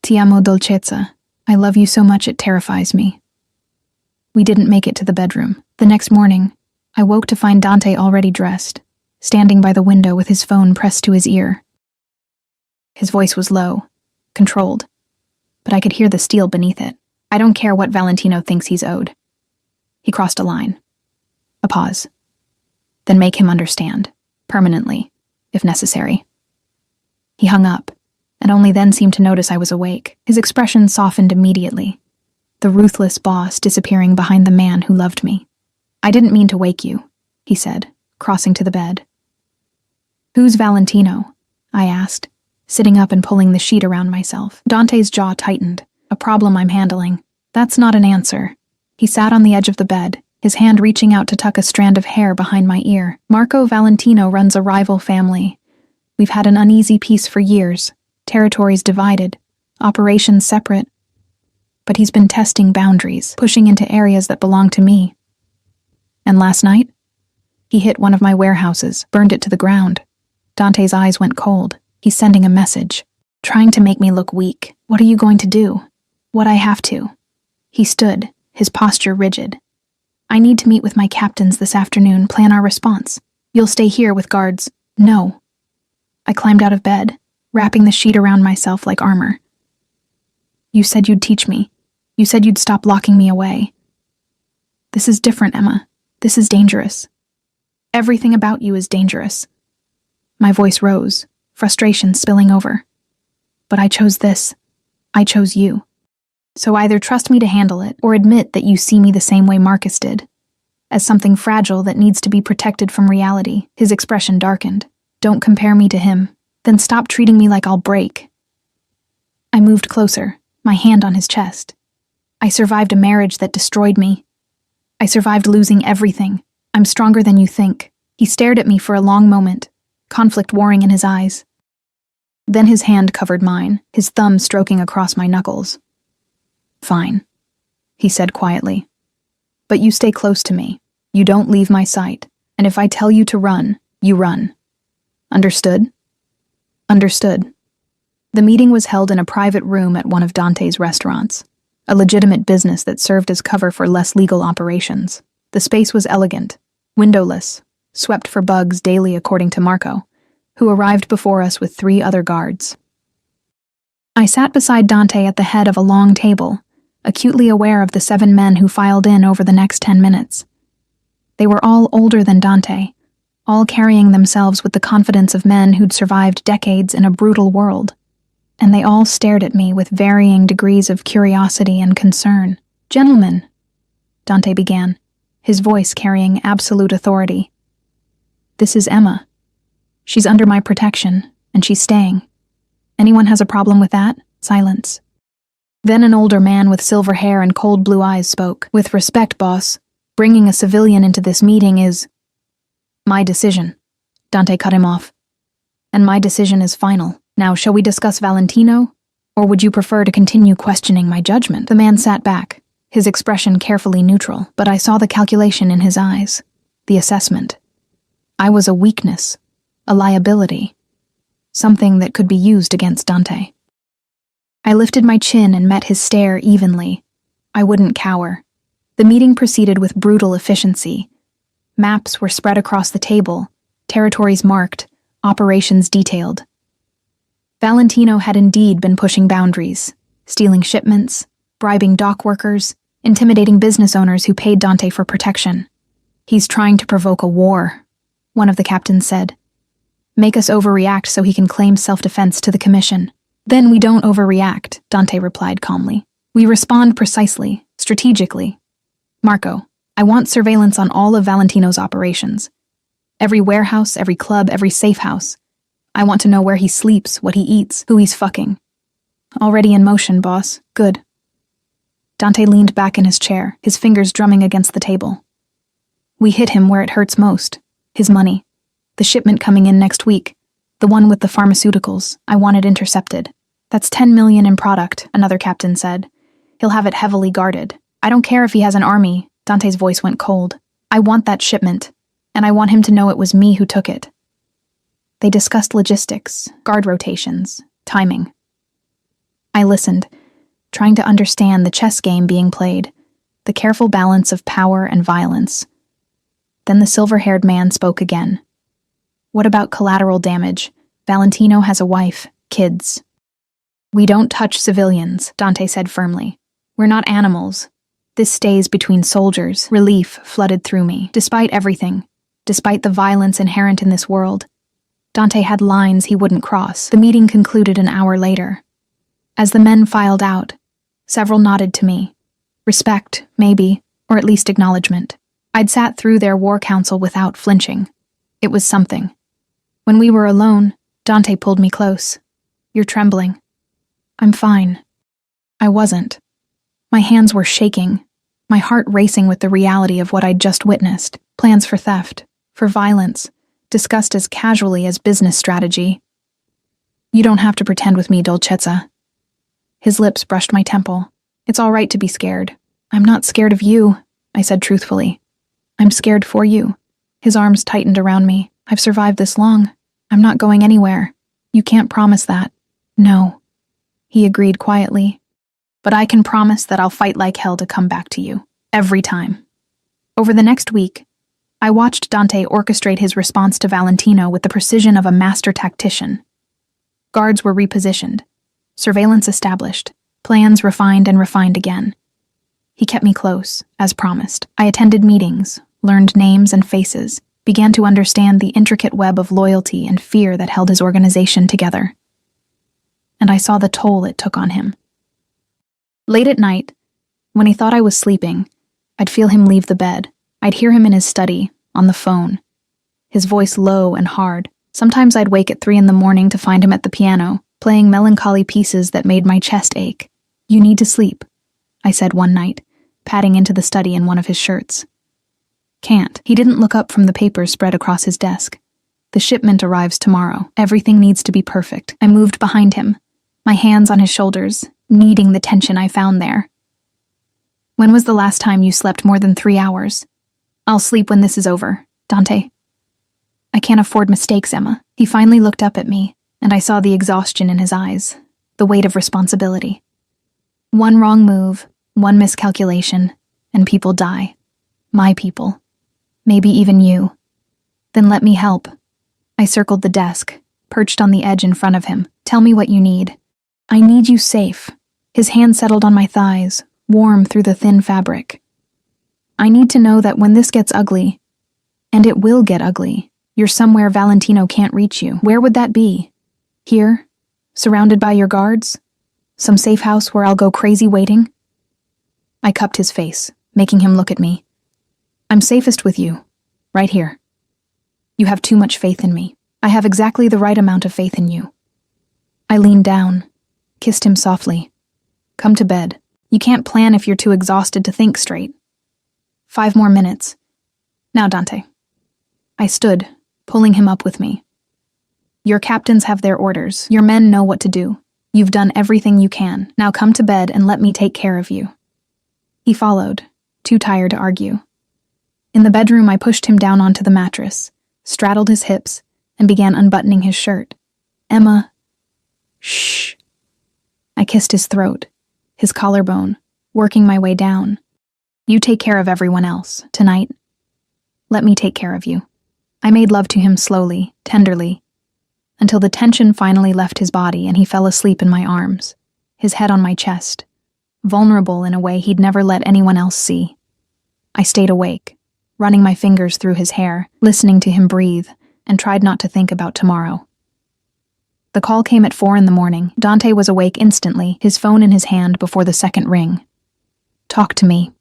"Ti amo, dolcezza. I love you so much it terrifies me." We didn't make it to the bedroom. The next morning, I woke to find Dante already dressed, standing by the window with his phone pressed to his ear. His voice was low, controlled, but I could hear the steel beneath it. "I don't care what Valentino thinks he's owed." He crossed a line. A pause. "Then make him understand, permanently, if necessary." He hung up, and only then seemed to notice I was awake. His expression softened immediately, the ruthless boss disappearing behind the man who loved me. "I didn't mean to wake you," he said, crossing to the bed. "Who's Valentino?" I asked, sitting up and pulling the sheet around myself. Dante's jaw tightened. "A problem I'm handling." "That's not an answer." He sat on the edge of the bed, his hand reaching out to tuck a strand of hair behind my ear. "Marco Valentino runs a rival family. We've had an uneasy peace for years, territories divided, operations separate. But he's been testing boundaries, pushing into areas that belong to me. And last night, he hit one of my warehouses, burned it to the ground." Dante's eyes went cold. "He's sending a message, trying to make me look weak. What are you going to do?" "What I have to." He stood, his posture rigid. "I need to meet with my captains this afternoon, plan our response. You'll stay here with guards." "No." I climbed out of bed, wrapping the sheet around myself like armor. "You said you'd teach me. You said you'd stop locking me away." "This is different, Emma. This is dangerous. Everything about you is dangerous." My voice rose, frustration spilling over. "But I chose this. I chose you. So either trust me to handle it, or admit that you see me the same way Marcus did, as something fragile that needs to be protected from reality." His expression darkened. "Don't compare me to him. Then stop treating me like I'll break." I moved closer, my hand on his chest. "I survived a marriage that destroyed me. I survived losing everything. I'm stronger than you think." He stared at me for a long moment, conflict warring in his eyes. Then his hand covered mine, his thumb stroking across my knuckles. "Fine," he said quietly. But you stay close to me. You don't leave my sight. And if I tell you to run, you run. Understood? Understood. The meeting was held in a private room at one of Dante's restaurants, a legitimate business that served as cover for less legal operations. The space was elegant, windowless, swept for bugs daily according to Marco, who arrived before us with 3 other guards. I sat beside Dante at the head of a long table, acutely aware of the 7 men who filed in over the next 10 minutes. They were all older than Dante, all carrying themselves with the confidence of men who'd survived decades in a brutal world. And they all stared at me with varying degrees of curiosity and concern. "Gentlemen," Dante began, his voice carrying absolute authority. "This is Emma. She's under my protection, and she's staying. Anyone has a problem with that?" Silence. Then an older man with silver hair and cold blue eyes spoke. "With respect, boss, bringing a civilian into this meeting is my decision." Dante cut him off. "And my decision is final. Now, shall we discuss Valentino? Or would you prefer to continue questioning my judgment?" The man sat back, his expression carefully neutral, but I saw the calculation in his eyes, the assessment. I was a weakness, a liability, something that could be used against Dante. I lifted my chin and met his stare evenly. I wouldn't cower. The meeting proceeded with brutal efficiency. Maps were spread across the table, territories marked, operations detailed. Valentino had indeed been pushing boundaries, stealing shipments, bribing dock workers, intimidating business owners who paid Dante for protection. "He's trying to provoke a war," one of the captains said. "Make us overreact so he can claim self-defense to the commission." "Then we don't overreact," Dante replied calmly. "We respond precisely, strategically. Marco, I want surveillance on all of Valentino's operations. Every warehouse, every club, every safe house. I want to know where he sleeps, what he eats, who he's fucking." "Already in motion, boss. Good." Dante leaned back in his chair, his fingers drumming against the table. "We hit him where it hurts most. His money. The shipment coming in next week. The one with the pharmaceuticals. I want it intercepted. That's 10 million in product," another captain said. "He'll have it heavily guarded. I don't care if he has an army." Dante's voice went cold. "I want that shipment, and I want him to know it was me who took it." They discussed logistics, guard rotations, timing. I listened, trying to understand the chess game being played, the careful balance of power and violence. Then the silver-haired man spoke again. "What about collateral damage? Valentino has a wife, kids." "We don't touch civilians," Dante said firmly. "We're not animals. This stays between soldiers." Relief flooded through me. Despite everything, despite the violence inherent in this world, Dante had lines he wouldn't cross. The meeting concluded an hour later. As the men filed out, several nodded to me. Respect, maybe, or at least acknowledgement. I'd sat through their war council without flinching. It was something. When we were alone, Dante pulled me close. "You're trembling." "I'm fine." I wasn't. My hands were shaking, my heart racing with the reality of what I'd just witnessed. Plans for theft, for violence, discussed as casually as business strategy. "You don't have to pretend with me, Dolcezza." His lips brushed my temple. "It's all right to be scared." "I'm not scared of you," I said truthfully. "I'm scared for you." His arms tightened around me. "I've survived this long. I'm not going anywhere. You can't promise that." "No," he agreed quietly. "But I can promise that I'll fight like hell to come back to you. Every time." Over the next week, I watched Dante orchestrate his response to Valentino with the precision of a master tactician. Guards were repositioned, surveillance established, plans refined and refined again. He kept me close, as promised. I attended meetings, learned names and faces, began to understand the intricate web of loyalty and fear that held his organization together. And I saw the toll it took on him. Late at night, when he thought I was sleeping, I'd feel him leave the bed. I'd hear him in his study, on the phone. His voice low and hard. Sometimes I'd wake at 3 a.m. to find him at the piano, playing melancholy pieces that made my chest ache. "You need to sleep," I said one night, patting into the study in one of his shirts. "Can't." He didn't look up from the papers spread across his desk. "The shipment arrives tomorrow. Everything needs to be perfect." I moved behind him, my hands on his shoulders, kneading the tension I found there. When was the last time you slept more than 3 hours? I'll sleep when this is over, Dante. I can't afford mistakes, Emma. He finally looked up at me, and I saw the exhaustion in his eyes, the weight of responsibility. One wrong move, one miscalculation, and people die. My people. Maybe even you. Then let me help. I circled the desk, perched on the edge in front of him. Tell me what you need. I need you safe. His hand settled on my thighs, warm through the thin fabric. I need to know that when this gets ugly, and it will get ugly, you're somewhere Valentino can't reach you. Where would that be? Here? Surrounded by your guards? Some safe house where I'll go crazy waiting? I cupped his face, making him look at me. I'm safest with you, right here. You have too much faith in me. I have exactly the right amount of faith in you. I leaned down, kissed him softly. Come to bed. You can't plan if you're too exhausted to think straight. 5 more minutes. Now, Dante. I stood, pulling him up with me. Your captains have their orders. Your men know what to do. You've done everything you can. Now come to bed and let me take care of you. He followed, too tired to argue. In the bedroom, I pushed him down onto the mattress, straddled his hips, and began unbuttoning his shirt. Emma. Shh. I kissed his throat, his collarbone, working my way down. You take care of everyone else, tonight. Let me take care of you. I made love to him slowly, tenderly, until the tension finally left his body and he fell asleep in my arms, his head on my chest, vulnerable in a way he'd never let anyone else see. I stayed awake, running my fingers through his hair, listening to him breathe, and tried not to think about tomorrow. The call came at 4 a.m. Dante was awake instantly, his phone in his hand before the second ring. Talk to me.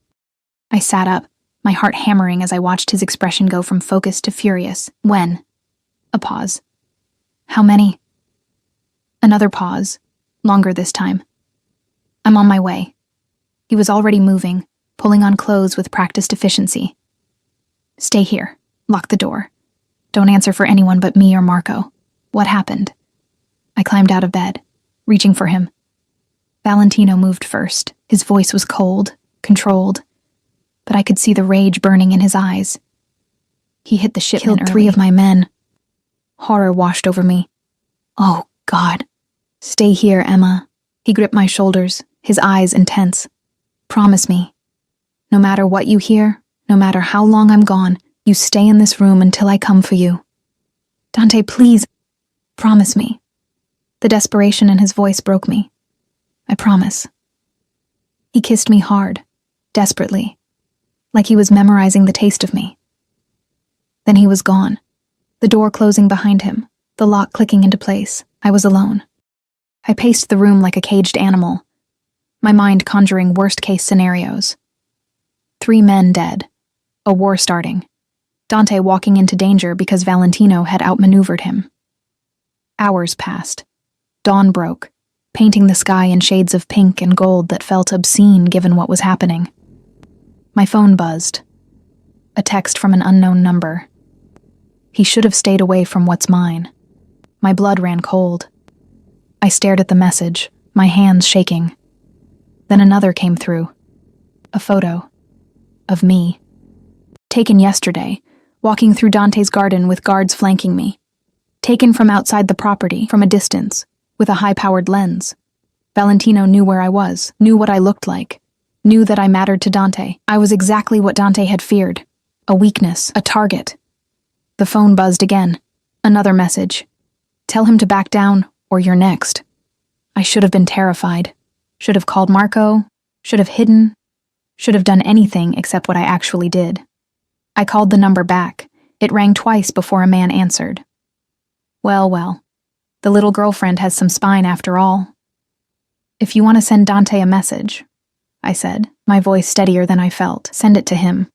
I sat up, my heart hammering as I watched his expression go from focused to furious. When? A pause. How many? Another pause, longer this time. I'm on my way. He was already moving, pulling on clothes with practiced efficiency. Stay here. Lock the door. Don't answer for anyone but me or Marco. What happened? I climbed out of bed, reaching for him. Valentino moved first. His voice was cold, controlled, but I could see the rage burning in his eyes. He hit the shipment early. Killed 3 of my men. Horror washed over me. Oh, God. Stay here, Emma. He gripped my shoulders, his eyes intense. Promise me. No matter what you hear, no matter how long I'm gone, you stay in this room until I come for you. Dante, please. Promise me. The desperation in his voice broke me. I promise. He kissed me hard, desperately, like he was memorizing the taste of me. Then he was gone, the door closing behind him, the lock clicking into place. I was alone. I paced the room like a caged animal, my mind conjuring worst-case scenarios. 3 men dead, a war starting, Dante walking into danger because Valentino had outmaneuvered him. Hours passed. Dawn broke, painting the sky in shades of pink and gold that felt obscene given what was happening. My phone buzzed. A text from an unknown number. He should have stayed away from what's mine. My blood ran cold. I stared at the message, my hands shaking. Then another came through. A photo. Of me. Taken yesterday, walking through Dante's garden with guards flanking me. Taken from outside the property, from a distance, with a high-powered lens. Valentino knew where I was, knew what I looked like, knew that I mattered to Dante. I was exactly what Dante had feared. A weakness, a target. The phone buzzed again. Another message. Tell him to back down, or you're next. I should have been terrified. Should have called Marco. Should have hidden. Should have done anything except what I actually did. I called the number back. It rang twice before a man answered. Well. The little girlfriend has some spine after all. If you want to send Dante a message, I said, my voice steadier than I felt, send it to him.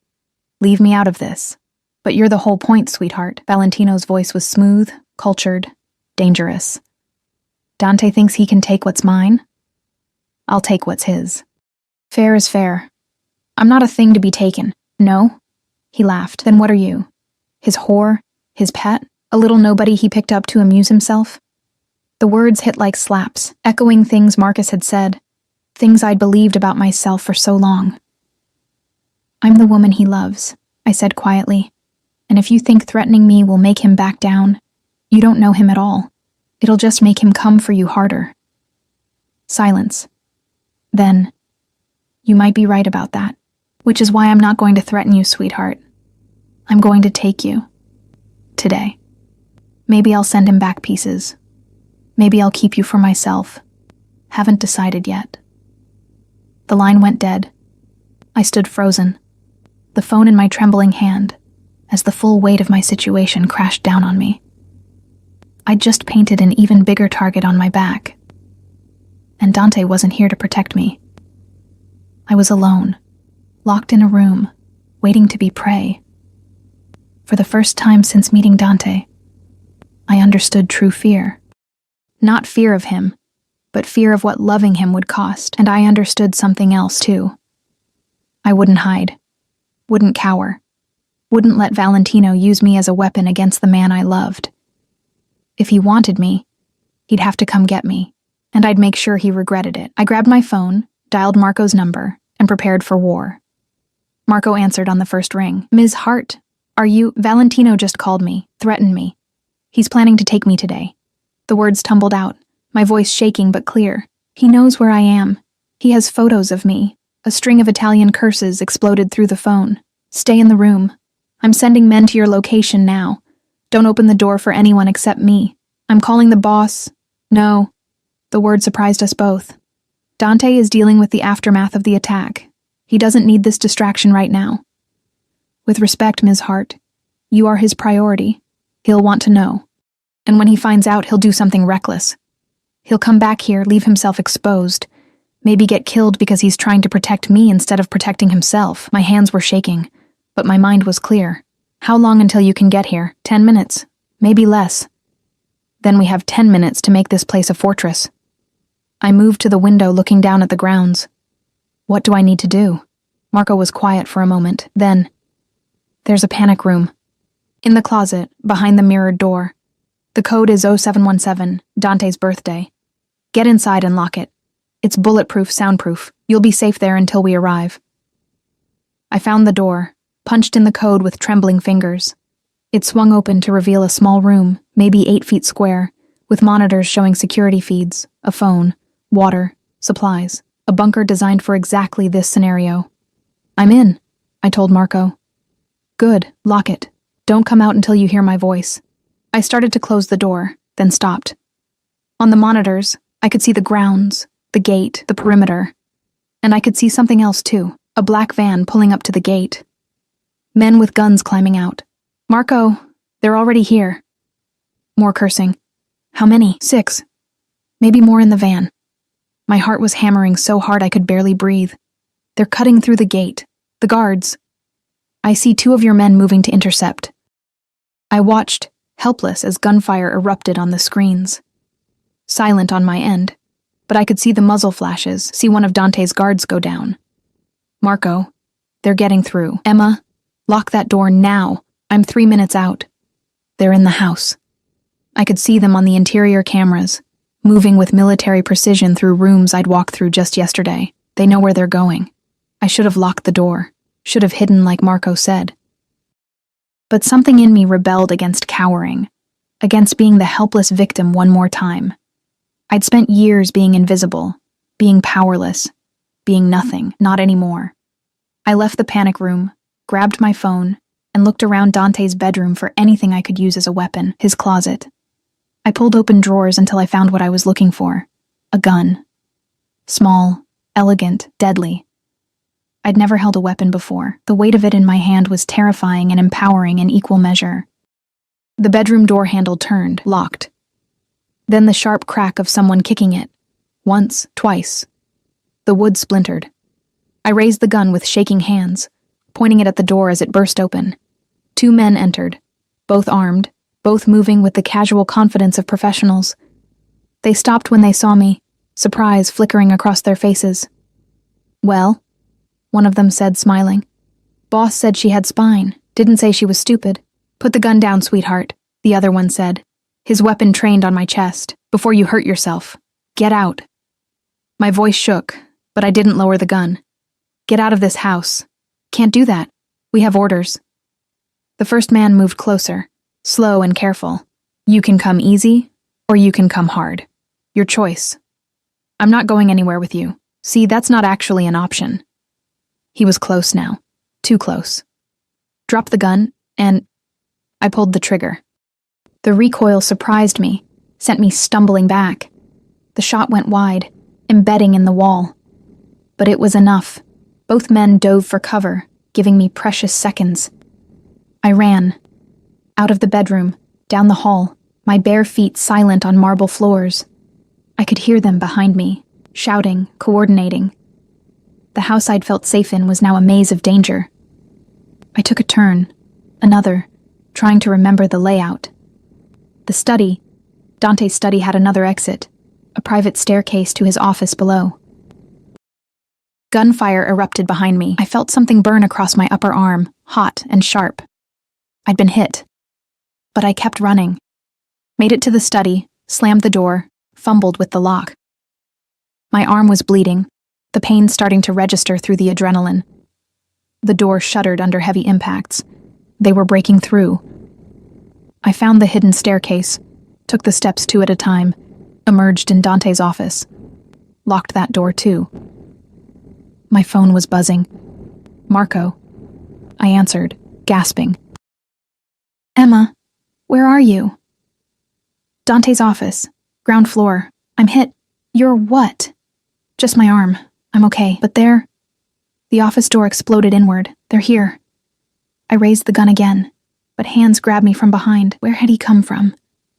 Leave me out of this. But you're the whole point, sweetheart. Valentino's voice was smooth, cultured, dangerous. Dante thinks he can take what's mine? I'll take what's his. Fair is fair. I'm not a thing to be taken. No? He laughed. Then what are you? His whore? His pet? A little nobody he picked up to amuse himself? The words hit like slaps, echoing things Marcus had said, things I'd believed about myself for so long. I'm the woman he loves, I said quietly. And if you think threatening me will make him back down, you don't know him at all. It'll just make him come for you harder. Silence. Then, you might be right about that, which is why I'm not going to threaten you, sweetheart. I'm going to take you. Today. Maybe I'll send him back pieces. Maybe I'll keep you for myself. Haven't decided yet. The line went dead. I stood frozen, the phone in my trembling hand, as the full weight of my situation crashed down on me. I'd just painted an even bigger target on my back, and Dante wasn't here to protect me. I was alone, locked in a room, waiting to be prey. For the first time since meeting Dante, I understood true fear. Not fear of him, but fear of what loving him would cost, and I understood something else too. I wouldn't hide, wouldn't cower, wouldn't let Valentino use me as a weapon against the man I loved. If he wanted me, he'd have to come get me, and I'd make sure he regretted it. I grabbed my phone, dialed Marco's number, and prepared for war. Marco answered on the first ring. Ms. Hart, are you— Valentino just called me, threatened me. He's planning to take me today. The words tumbled out, my voice shaking but clear. He knows where I am. He has photos of me. A string of Italian curses exploded through the phone. Stay in the room. I'm sending men to your location now. Don't open the door for anyone except me. I'm calling the boss. No. The word surprised us both. Dante is dealing with the aftermath of the attack. He doesn't need this distraction right now. With respect, Ms. Hart, you are his priority. He'll want to know. And when he finds out, he'll do something reckless. He'll come back here, leave himself exposed. Maybe get killed because he's trying to protect me instead of protecting himself. My hands were shaking, but my mind was clear. How long until you can get here? 10 minutes. Maybe less. Then we have 10 minutes to make this place a fortress. I moved to the window looking down at the grounds. What do I need to do? Marco was quiet for a moment. Then, there's a panic room. In the closet, behind the mirrored door. The code is 0717, Dante's birthday. Get inside and lock it. It's bulletproof, soundproof. You'll be safe there until we arrive. I found the door, punched in the code with trembling fingers. It swung open to reveal a small room, maybe 8 feet square, with monitors showing security feeds, a phone, water, supplies, a bunker designed for exactly this scenario. I'm in, I told Marco. Good, lock it. Don't come out until you hear my voice. I started to close the door, then stopped. On the monitors, I could see the grounds, the gate, the perimeter. And I could see something else too, a black van pulling up to the gate. Men with guns climbing out. Marco, they're already here. More cursing. How many? 6. Maybe more in the van. My heart was hammering so hard I could barely breathe. They're cutting through the gate. The guards. I see 2 of your men moving to intercept. I watched, helpless as gunfire erupted on the screens. Silent on my end, but I could see the muzzle flashes, see one of Dante's guards go down. Marco, they're getting through. Emma, lock that door now. I'm 3 minutes out. They're in the house. I could see them on the interior cameras, moving with military precision through rooms I'd walked through just yesterday. They know where they're going. I should have locked the door, should have hidden like Marco said. But something in me rebelled against cowering, against being the helpless victim one more time. I'd spent years being invisible, being powerless, being nothing, not anymore. I left the panic room, grabbed my phone, and looked around Dante's bedroom for anything I could use as a weapon, his closet. I pulled open drawers until I found what I was looking for, a gun. Small, elegant, deadly. I'd never held a weapon before. The weight of it in my hand was terrifying and empowering in equal measure. The bedroom door handle turned, locked. Then the sharp crack of someone kicking it. Once, twice. The wood splintered. I raised the gun with shaking hands, pointing it at the door as it burst open. 2 men entered, both armed, both moving with the casual confidence of professionals. They stopped when they saw me, surprise flickering across their faces. Well, one of them said, smiling. Boss said she had spine, didn't say she was stupid. Put the gun down, sweetheart, the other one said, his weapon trained on my chest. Before you hurt yourself. Get out. My voice shook, but I didn't lower the gun. Get out of this house. Can't do that. We have orders. The first man moved closer, slow and careful. You can come easy, or you can come hard. Your choice. I'm not going anywhere with you. See, that's not actually an option. He was close now. Too close. Drop the gun, and I pulled the trigger. The recoil surprised me, sent me stumbling back. The shot went wide, embedding in the wall. But it was enough. Both men dove for cover, giving me precious seconds. I ran. Out of the bedroom, down the hall, my bare feet silent on marble floors. I could hear them behind me, shouting, coordinating. The house I'd felt safe in was now a maze of danger. I took a turn, another, trying to remember the layout. The study, Dante's study, had another exit, a private staircase to his office below. Gunfire erupted behind me. I felt something burn across my upper arm, hot and sharp. I'd been hit. But I kept running. Made it to the study, slammed the door, fumbled with the lock. My arm was bleeding, the pain starting to register through the adrenaline. The door shuddered under heavy impacts. They were breaking through. I found the hidden staircase, took the steps 2 at a time, emerged in Dante's office. Locked that door too. My phone was buzzing. Marco. I answered, gasping. Emma, where are you? Dante's office. Ground floor. I'm hit. You're what? Just my arm. I'm okay. But they're... The office door exploded inward. They're here. I raised the gun again, but hands grabbed me from behind. Where had he come from?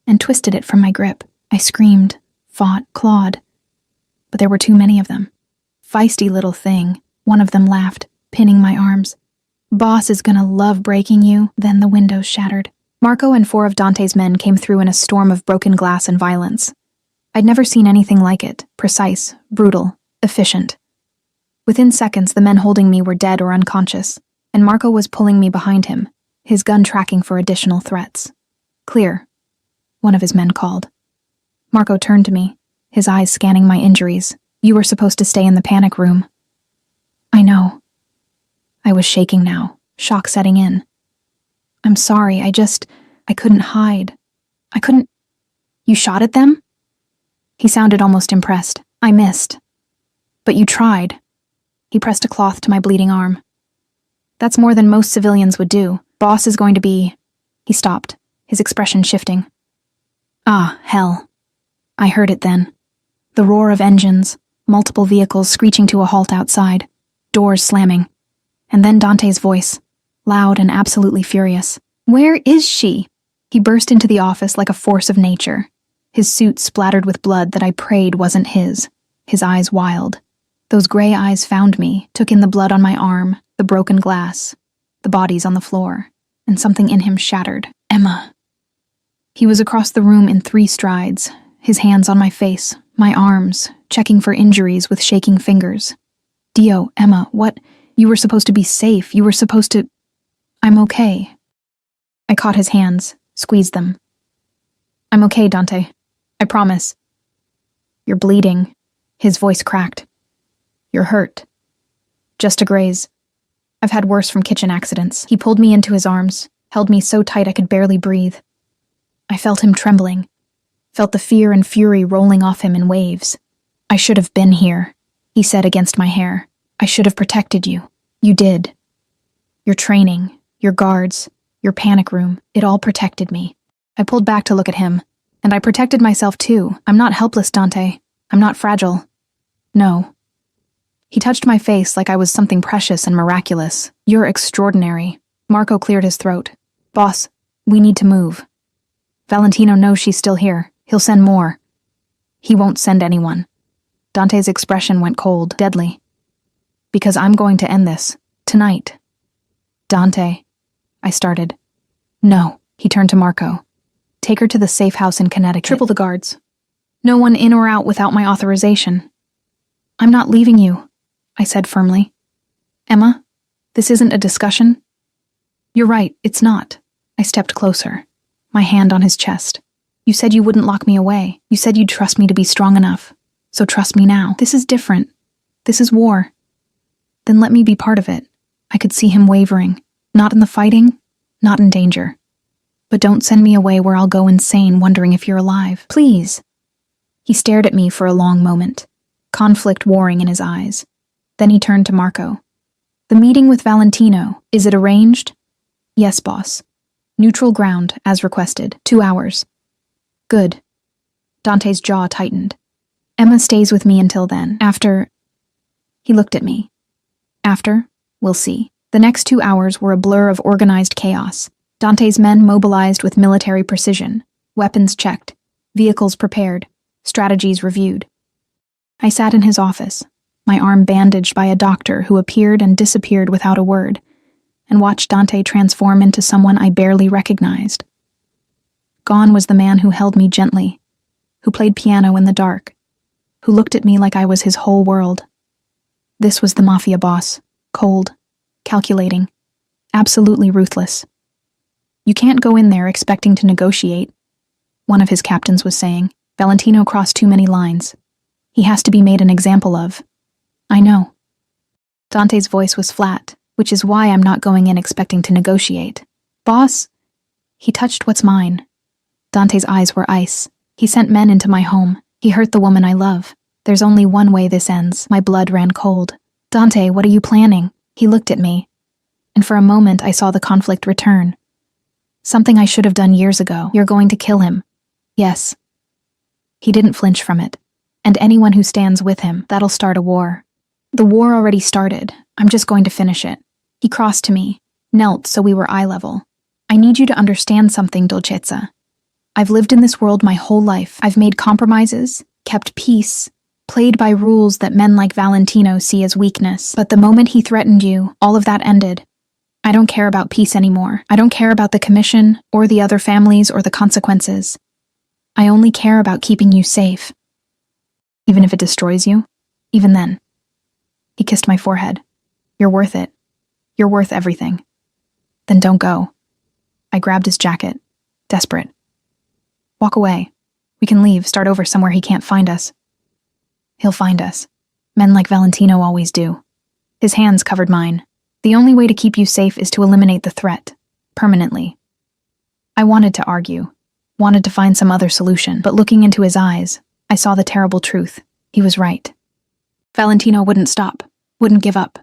And twisted it from my grip. I screamed, fought, clawed. But there were too many of them. Feisty little thing. One of them laughed, pinning my arms. Boss is gonna love breaking you. Then the windows shattered. Marco and 4 of Dante's men came through in a storm of broken glass and violence. I'd never seen anything like it. Precise, brutal, efficient. Within seconds, the men holding me were dead or unconscious, and Marco was pulling me behind him, his gun tracking for additional threats. Clear, one of his men called. Marco turned to me, his eyes scanning my injuries. You were supposed to stay in the panic room. I know. I was shaking now, shock setting in. I'm sorry, I couldn't hide. I couldn't... You shot at them? He sounded almost impressed. I missed. But you tried. He pressed a cloth to my bleeding arm. That's more than most civilians would do. Boss is going to be... He stopped, his expression shifting. Ah, hell. I heard it then. The roar of engines, multiple vehicles screeching to a halt outside, doors slamming. And then Dante's voice, loud and absolutely furious. Where is she? He burst into the office like a force of nature, his suit splattered with blood that I prayed wasn't his eyes wild. Those gray eyes found me, took in the blood on my arm, the broken glass, the bodies on the floor, and something in him shattered. Emma. He was across the room in 3 strides, his hands on my face, my arms, checking for injuries with shaking fingers. Dio, Emma, what? You were supposed to be safe. You were supposed to... I'm okay. I caught his hands, squeezed them. I'm okay, Dante. I promise. You're bleeding. His voice cracked. You're hurt. Just a graze. I've had worse from kitchen accidents. He pulled me into his arms, held me so tight I could barely breathe. I felt him trembling, felt the fear and fury rolling off him in waves. I should have been here, he said against my hair. I should have protected you. You did. Your training, your guards, your panic room, it all protected me. I pulled back to look at him, and I protected myself too. I'm not helpless, Dante. I'm not fragile. No. He touched my face like I was something precious and miraculous. You're extraordinary. Marco cleared his throat. Boss, we need to move. Valentino knows she's still here. He'll send more. He won't send anyone. Dante's expression went cold, deadly. Because I'm going to end this. Tonight. Dante. I started. No. He turned to Marco. Take her to the safe house in Connecticut. Triple the guards. No one in or out without my authorization. I'm not leaving you, I said firmly. Emma, this isn't a discussion. You're right, it's not. I stepped closer, my hand on his chest. You said you wouldn't lock me away. You said you'd trust me to be strong enough. So trust me now. This is different. This is war. Then let me be part of it. I could see him wavering. Not in the fighting, not in danger. But don't send me away where I'll go insane wondering if you're alive. Please. He stared at me for a long moment, conflict warring in his eyes. Then he turned to Marco. The meeting with Valentino, is it arranged? Yes, boss. Neutral ground, as requested. 2 hours. Good. Dante's jaw tightened. Emma stays with me until then. After... He looked at me. After, we'll see. The next 2 hours were a blur of organized chaos. Dante's men mobilized with military precision. Weapons checked. Vehicles prepared. Strategies reviewed. I sat in his office, my arm bandaged by a doctor who appeared and disappeared without a word, and watched Dante transform into someone I barely recognized. Gone was the man who held me gently, who played piano in the dark, who looked at me like I was his whole world. This was the Mafia boss, cold, calculating, absolutely ruthless. You can't go in there expecting to negotiate, one of his captains was saying. Valentino crossed too many lines. He has to be made an example of. I know. Dante's voice was flat, which is why I'm not going in expecting to negotiate. Boss? He touched what's mine. Dante's eyes were ice. He sent men into my home. He hurt the woman I love. There's only one way this ends. My blood ran cold. Dante, what are you planning? He looked at me, and for a moment I saw the conflict return. Something I should have done years ago. You're going to kill him. Yes. He didn't flinch from it. And anyone who stands with him, that'll start a war. The war already started. I'm just going to finish it. He crossed to me, knelt so we were eye level. I need you to understand something, Dolcezza. I've lived in this world my whole life. I've made compromises, kept peace, played by rules that men like Valentino see as weakness. But the moment he threatened you, all of that ended. I don't care about peace anymore. I don't care about the commission, or the other families, or the consequences. I only care about keeping you safe. Even if it destroys you, even then. He kissed my forehead. You're worth it. You're worth everything. Then don't go. I grabbed his jacket, desperate. Walk away. We can leave, start over somewhere he can't find us. He'll find us. Men like Valentino always do. His hands covered mine. The only way to keep you safe is to eliminate the threat, permanently. I wanted to argue, wanted to find some other solution, but looking into his eyes, I saw the terrible truth. He was right. Valentino wouldn't stop, wouldn't give up.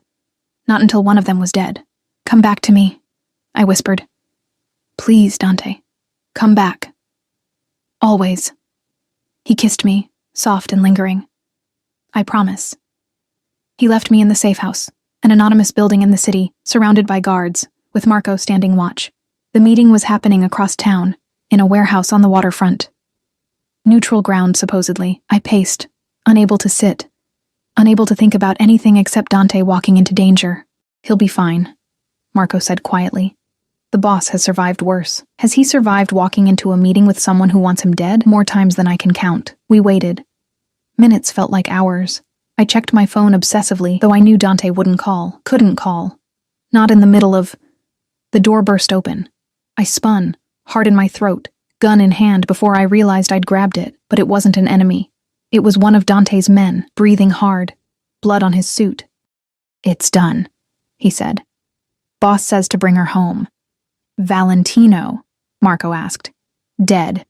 Not until one of them was dead. Come back to me, I whispered. Please, Dante, come back. Always. He kissed me, soft and lingering. I promise. He left me in the safe house, an anonymous building in the city, surrounded by guards, with Marco standing watch. The meeting was happening across town, in a warehouse on the waterfront. Neutral ground, supposedly. I paced, unable to sit, unable to think about anything except Dante walking into danger. He'll be fine, Marco said quietly. The boss has survived worse. Has he survived walking into a meeting with someone who wants him dead? More times than I can count. We waited. Minutes felt like hours. I checked my phone obsessively, though I knew Dante wouldn't call, couldn't call. Not in the middle of... The door burst open. I spun, heart in my throat, gun in hand before I realized I'd grabbed it, but it wasn't an enemy. It was one of Dante's men, breathing hard, blood on his suit. It's done, he said. Boss says to bring her home. Valentino, Marco asked. Dead.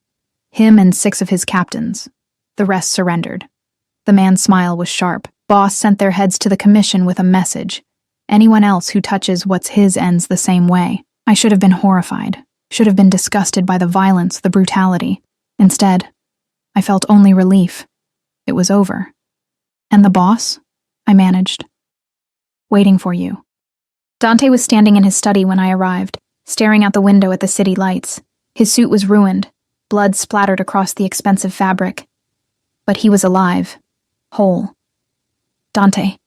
Him and 6 of his captains. The rest surrendered. The man's smile was sharp. Boss sent their heads to the commission with a message. Anyone else who touches what's his ends the same way. I should have been horrified, should have been disgusted by the violence, the brutality. Instead, I felt only relief. It was over. And the boss? I managed. Waiting for you. Dante was standing in his study when I arrived, staring out the window at the city lights. His suit was ruined, blood splattered across the expensive fabric. But he was alive, whole. Dante.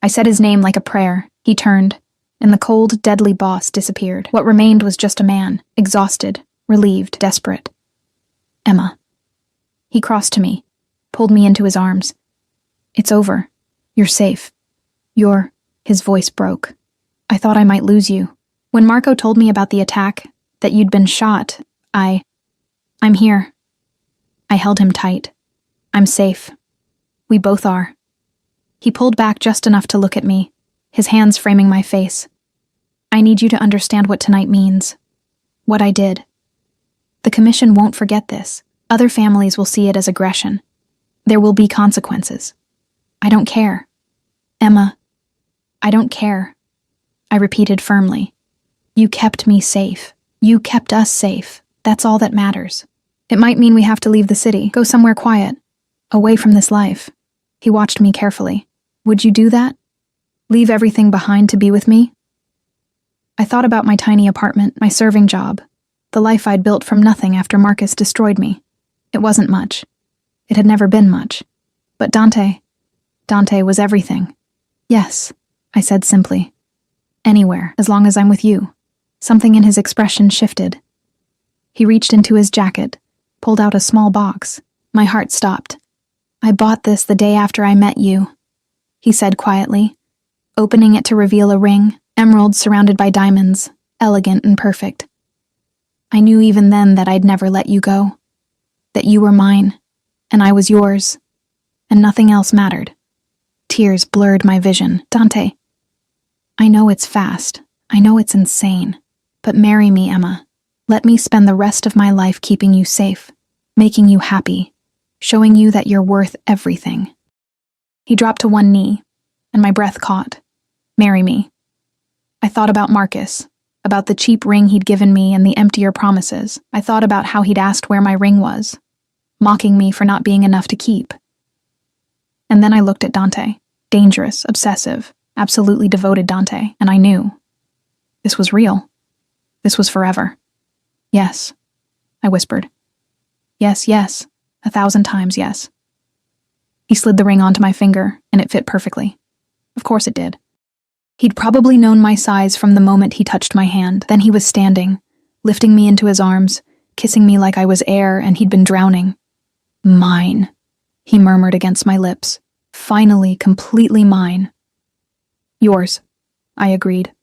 I said his name like a prayer. He turned, and the cold, deadly boss disappeared. What remained was just a man, exhausted, relieved, desperate. Emma. He crossed to me, pulled me into his arms. It's over. You're safe. His voice broke. I thought I might lose you. When Marco told me about the attack, that you'd been shot, I'm here. I held him tight. I'm safe. We both are. He pulled back just enough to look at me, his hands framing my face. I need you to understand what tonight means. What I did. The commission won't forget this. Other families will see it as aggression. There will be consequences. I don't care. Emma, I don't care. I repeated firmly. You kept me safe. You kept us safe. That's all that matters. It might mean we have to leave the city, go somewhere quiet, away from this life. He watched me carefully. Would you do that? Leave everything behind to be with me? I thought about my tiny apartment, my serving job, the life I'd built from nothing after Marcus destroyed me. It wasn't much. It had never been much. But Dante was everything. Yes, I said simply. Anywhere, as long as I'm with you. Something in his expression shifted. He reached into his jacket, pulled out a small box. My heart stopped. I bought this the day after I met you, he said quietly, opening it to reveal a ring, emeralds surrounded by diamonds, elegant and perfect. I knew even then that I'd never let you go, that you were mine, and I was yours, and nothing else mattered. Tears blurred my vision. Dante, I know it's fast, I know it's insane, but marry me, Emma. Let me spend the rest of my life keeping you safe, making you happy, showing you that you're worth everything. He dropped to one knee, and my breath caught. Marry me. I thought about Marcus, about the cheap ring he'd given me and the emptier promises. I thought about how he'd asked where my ring was, mocking me for not being enough to keep. And then I looked at Dante, dangerous, obsessive, absolutely devoted Dante, and I knew. This was real. This was forever. Yes, I whispered. Yes, 1,000 times yes. He slid the ring onto my finger, and it fit perfectly. Of course it did. He'd probably known my size from the moment he touched my hand. Then he was standing, lifting me into his arms, kissing me like I was air and he'd been drowning. Mine, he murmured against my lips. Finally, completely mine. Yours, I agreed.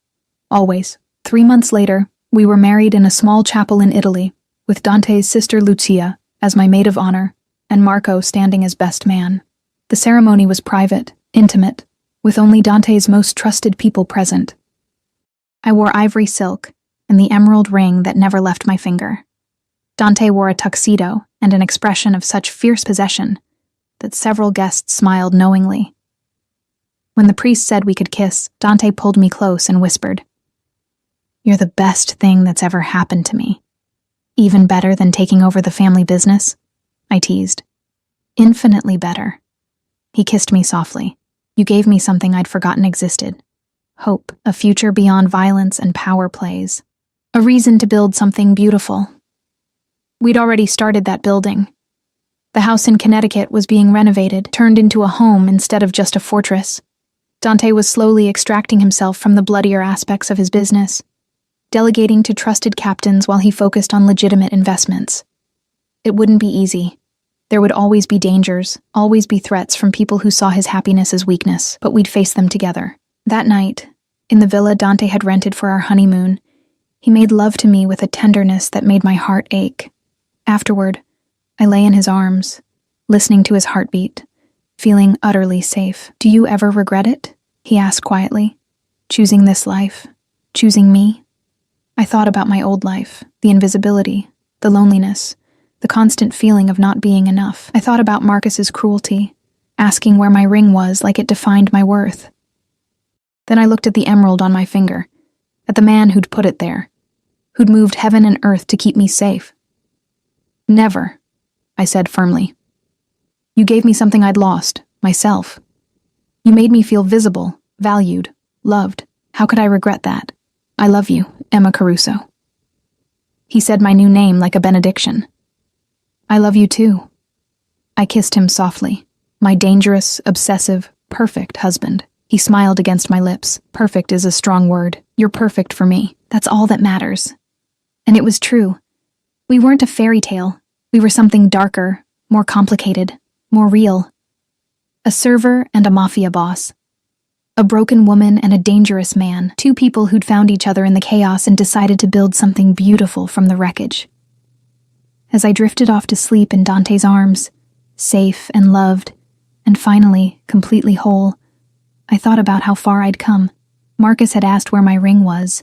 Always. 3 months later, we were married in a small chapel in Italy, with Dante's sister Lucia as my maid of honor, and Marco standing as best man. The ceremony was private, intimate, with only Dante's most trusted people present. I wore ivory silk and the emerald ring that never left my finger. Dante wore a tuxedo and an expression of such fierce possession that several guests smiled knowingly. When the priest said we could kiss, Dante pulled me close and whispered, "You're the best thing that's ever happened to me. Even better than taking over the family business," I teased. "Infinitely better." He kissed me softly. "You gave me something I'd forgotten existed. Hope, a future beyond violence and power plays. A reason to build something beautiful." We'd already started that building. The house in Connecticut was being renovated, turned into a home instead of just a fortress. Dante was slowly extracting himself from the bloodier aspects of his business, delegating to trusted captains while he focused on legitimate investments. It wouldn't be easy. There would always be dangers, always be threats from people who saw his happiness as weakness, but we'd face them together. That night, in the villa Dante had rented for our honeymoon, he made love to me with a tenderness that made my heart ache. Afterward, I lay in his arms, listening to his heartbeat, feeling utterly safe. "Do you ever regret it?" he asked quietly. "Choosing this life? Choosing me?" I thought about my old life, the invisibility, the loneliness, the constant feeling of not being enough. I thought about Marcus's cruelty, asking where my ring was like it defined my worth. Then I looked at the emerald on my finger, at the man who'd put it there, who'd moved heaven and earth to keep me safe. "Never," I said firmly. "You gave me something I'd lost, myself. You made me feel visible, valued, loved. How could I regret that? I love you, Emma Caruso." He said my new name like a benediction. "I love you too." I kissed him softly, my dangerous, obsessive, perfect husband. He smiled against my lips. Perfect is a strong word. You're perfect for me. That's all that matters. And it was true. We weren't a fairy tale. We were something darker, more complicated, more real. A server and a mafia boss. A broken woman and a dangerous man. Two people who'd found each other in the chaos and decided to build something beautiful from the wreckage. As I drifted off to sleep in Dante's arms, safe and loved, and finally completely whole, I thought about how far I'd come. Marcus had asked where my ring was,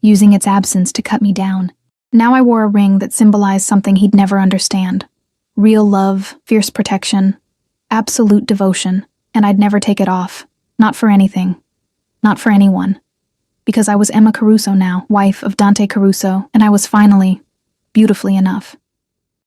using its absence to cut me down. Now I wore a ring that symbolized something he'd never understand. Real love, fierce protection, absolute devotion, and I'd never take it off. Not for anything. Not for anyone. Because I was Emma Caruso now, wife of Dante Caruso, and I was finally beautifully enough.